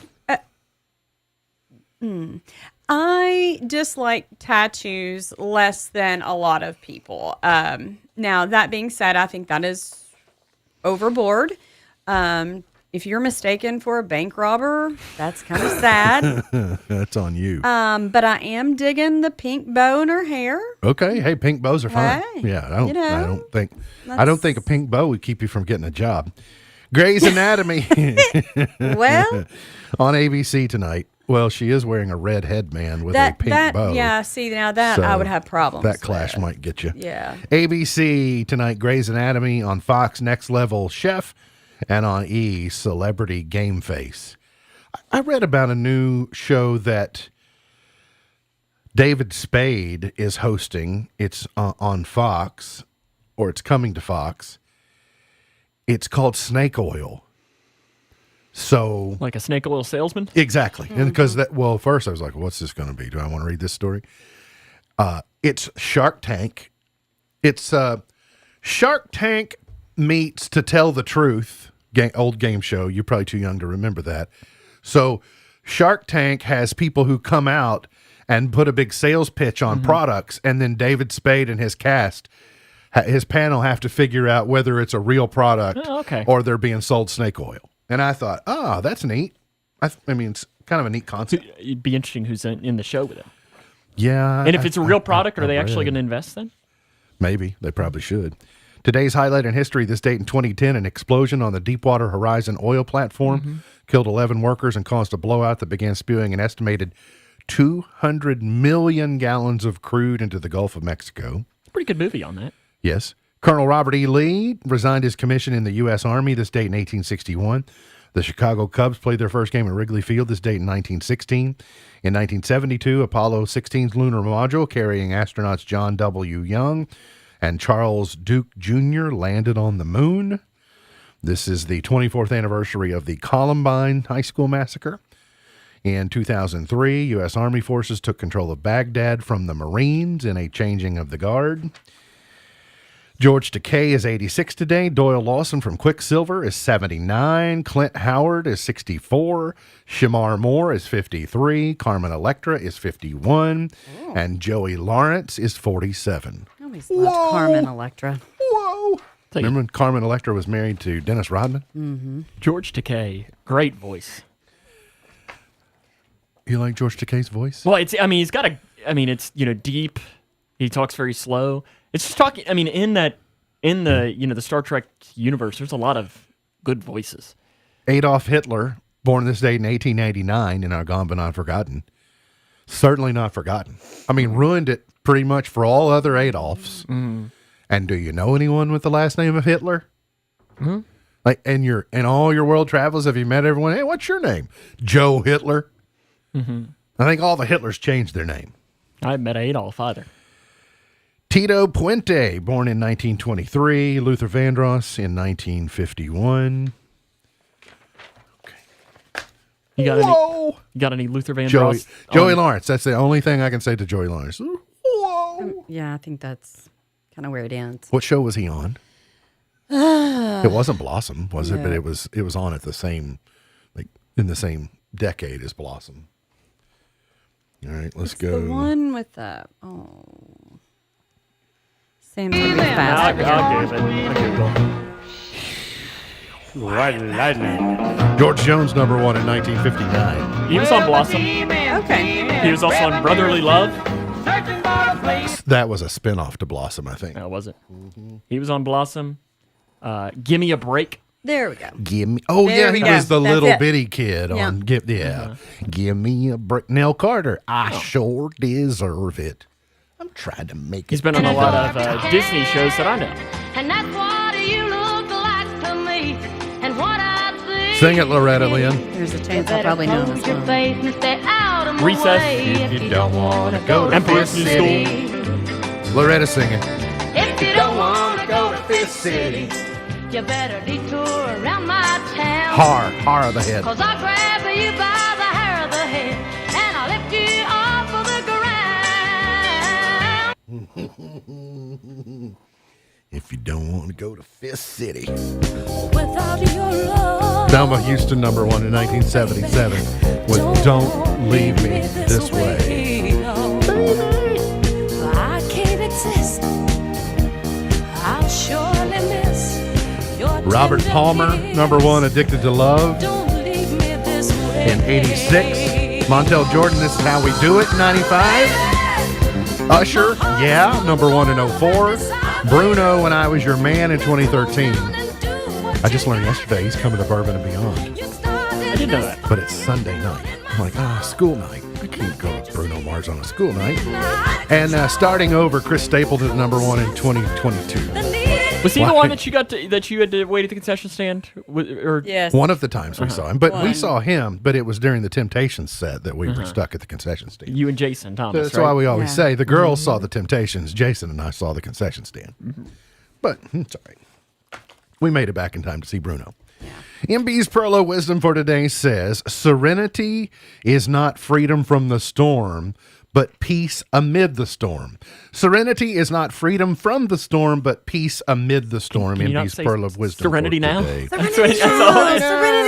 [SPEAKER 16] I dislike tattoos less than a lot of people. Now, that being said, I think that is overboard. if you're mistaken for a bank robber, that's kind of sad.
[SPEAKER 1] That's on you.
[SPEAKER 16] But I am digging the pink bow in her hair.
[SPEAKER 1] Okay. Hey, pink bows are fine.
[SPEAKER 16] Hey,
[SPEAKER 1] Yeah, I
[SPEAKER 16] you know,
[SPEAKER 1] I don't think a pink bow would keep you from getting a job. Grey's Anatomy.
[SPEAKER 16] Well,
[SPEAKER 1] on ABC tonight. Well, she is wearing a red headband with a pink bow.
[SPEAKER 16] Yeah, see, now that I would have problems.
[SPEAKER 1] That clash might get you.
[SPEAKER 16] Yeah.
[SPEAKER 1] ABC tonight, Grey's Anatomy. On Fox, Next Level Chef. And on E, Celebrity Game Face. I read about a new show that David Spade is hosting. It's on Fox, or it's coming to Fox. It's called Snake Oil. So,
[SPEAKER 3] like a snake oil salesman?
[SPEAKER 1] Exactly. And because first I was like, what's this going to be? Do I want to read this story? It's Shark Tank. It's Shark Tank meets To Tell the Truth, old game show. You're probably too young to remember that. So Shark Tank has people who come out and put a big sales pitch on products, and then David Spade and his cast, his panel, have to figure out whether it's a real product or they're being sold snake oil. And I thought, that's neat. I mean, it's kind of a neat concept.
[SPEAKER 3] It'd be interesting who's in the show with him.
[SPEAKER 1] Yeah.
[SPEAKER 3] And if it's a real product, are they actually going to invest then?
[SPEAKER 1] Maybe. They probably should. Today's highlight in history, this date in 2010, an explosion on the Deepwater Horizon oil platform killed 11 workers and caused a blowout that began spewing an estimated 200 million gallons of crude into the Gulf of Mexico.
[SPEAKER 3] Pretty good movie on that.
[SPEAKER 1] Yes. Colonel Robert E. Lee resigned his commission in the U.S. Army this date in 1861. The Chicago Cubs played their first game at Wrigley Field this date in 1916. In 1972, Apollo 16's lunar module carrying astronauts John W. Young and Charles Duke Jr. landed on the moon. This is the 24th anniversary of the Columbine High School massacre. In 2003, U.S. Army forces took control of Baghdad from the Marines in a changing of the guard. George Takei is 86 today. Doyle Lawson from Quicksilver is 79. Clint Howard is 64. Shamar Moore is 53. Carmen Electra is 51. And Joey Lawrence is 47.
[SPEAKER 16] I always loved Carmen Electra.
[SPEAKER 1] Whoa. Remember when Carmen Electra was married to Dennis Rodman?
[SPEAKER 16] Mm-hmm.
[SPEAKER 3] George Takei, great voice.
[SPEAKER 1] You like George Takei's voice?
[SPEAKER 3] Well, it's deep. He talks very slow. It's just talking. I mean, in the Star Trek universe, there's a lot of good voices.
[SPEAKER 1] Adolf Hitler, born this date in 1889 in our Gone But Not Forgotten. Certainly not forgotten. I mean, ruined it pretty much for all other Adolfs.
[SPEAKER 3] Mm-hmm.
[SPEAKER 1] And do you know anyone with the last name of Hitler?
[SPEAKER 3] Mm-hmm.
[SPEAKER 1] Like in all your world travels, have you met everyone? Hey, what's your name? Joe Hitler.
[SPEAKER 3] Mm-hmm.
[SPEAKER 1] I think all the Hitlers changed their name.
[SPEAKER 3] I haven't met Adolf either.
[SPEAKER 1] Tito Puente, born in 1923. Luther Vandross in 1951.
[SPEAKER 3] You got any Luther Vandross?
[SPEAKER 1] Joey Lawrence. That's the only thing I can say to Joey Lawrence.
[SPEAKER 16] Yeah, I think that's kind of where it ends.
[SPEAKER 1] What show was he on? It wasn't Blossom, was it?
[SPEAKER 16] No.
[SPEAKER 1] But it was on at the same, in the same decade as Blossom. All right, let's go.
[SPEAKER 16] The one with the Sam's gonna be fast.
[SPEAKER 3] I'll give it. Lightning.
[SPEAKER 1] George Jones, number one in 1959.
[SPEAKER 3] He was on Blossom.
[SPEAKER 16] Okay.
[SPEAKER 3] He was also on Brotherly Love.
[SPEAKER 1] That was a spinoff to Blossom, I think.
[SPEAKER 3] No, was it? He was on Blossom. Gimme a Break.
[SPEAKER 16] There we go.
[SPEAKER 1] Give me. Oh
[SPEAKER 16] There
[SPEAKER 1] yeah,
[SPEAKER 16] we
[SPEAKER 1] he
[SPEAKER 16] go.
[SPEAKER 1] was the
[SPEAKER 16] That's
[SPEAKER 1] little
[SPEAKER 16] it.
[SPEAKER 1] bitty kid on. Give me a break. Nell Carter. I sure deserve it. I'm trying to make it.
[SPEAKER 3] He's been on a lot of Disney shows that I know.
[SPEAKER 19] And that's what you look like to me. And what I see.
[SPEAKER 1] Sing it, Loretta Lynn.
[SPEAKER 16] There's a chance I probably know this
[SPEAKER 19] your
[SPEAKER 16] one.
[SPEAKER 19] face and stay out of my
[SPEAKER 3] Recess.
[SPEAKER 19] way.
[SPEAKER 1] If you don't want to go to
[SPEAKER 3] Emperor's
[SPEAKER 1] Fifth
[SPEAKER 3] New
[SPEAKER 1] City. Loretta singing.
[SPEAKER 19] If you don't want to go to Fifth City, you better detour around my town.
[SPEAKER 1] Har of the head.
[SPEAKER 19] Cause I'll grab you by the hair of the head and I'll lift you off of the ground.
[SPEAKER 1] If you don't want to go to Fifth City.
[SPEAKER 19] Without your love.
[SPEAKER 1] Thelma Houston, number one in 1977 with Don't Leave Me This Way.
[SPEAKER 19] I can't exist. I'll surely miss your
[SPEAKER 1] Robert Palmer, number 1, Addicted to Love. In 86. Montel Jordan, This Is How We Do It, 95. Usher, Yeah, number 1 in 04. Bruno, When I Was Your Man, in 2013. I just learned yesterday he's coming to Bourbon and Beyond.
[SPEAKER 3] I didn't know that.
[SPEAKER 1] But it's Sunday night. I'm like, school night. I can't go to Bruno Mars on a school night. And starting over, Chris Stapleton at number 1 in 2022.
[SPEAKER 3] Was he the one that you had to wait at the concession stand?
[SPEAKER 16] Yes.
[SPEAKER 1] One of the times we saw him. But we
[SPEAKER 16] One.
[SPEAKER 1] saw him, but it was during the Temptations set that we were stuck at the concession stand.
[SPEAKER 3] You and Jason Thomas,
[SPEAKER 1] That's
[SPEAKER 3] right?
[SPEAKER 1] why we always say the girls saw the Temptations. Jason and I saw the concession stand. But it's all right. We made it back in time to see Bruno. MB's Perlo Wisdom for today says, serenity is not freedom from the storm, but peace amid the storm. Serenity is not freedom from the storm, but peace amid the storm.
[SPEAKER 3] Can you not
[SPEAKER 1] MB's
[SPEAKER 3] say
[SPEAKER 1] Pearl of Wisdom
[SPEAKER 3] Serenity
[SPEAKER 1] for
[SPEAKER 3] now?
[SPEAKER 1] today.
[SPEAKER 3] That's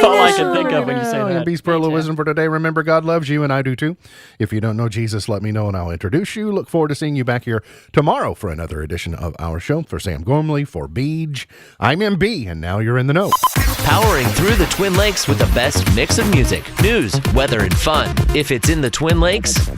[SPEAKER 3] all I can think of when you say that.
[SPEAKER 1] MB's Pearl of Wisdom for today. Remember, God loves you, and I do too. If you don't know Jesus, let me know, and I'll introduce you. Look forward to seeing you back here tomorrow for another edition of our show. For Sam Gormley, for Beej, I'm MB, and now you're in the know.
[SPEAKER 20] Powering through the Twin Lakes with the best mix of music, news, weather, and fun. If it's in the Twin Lakes,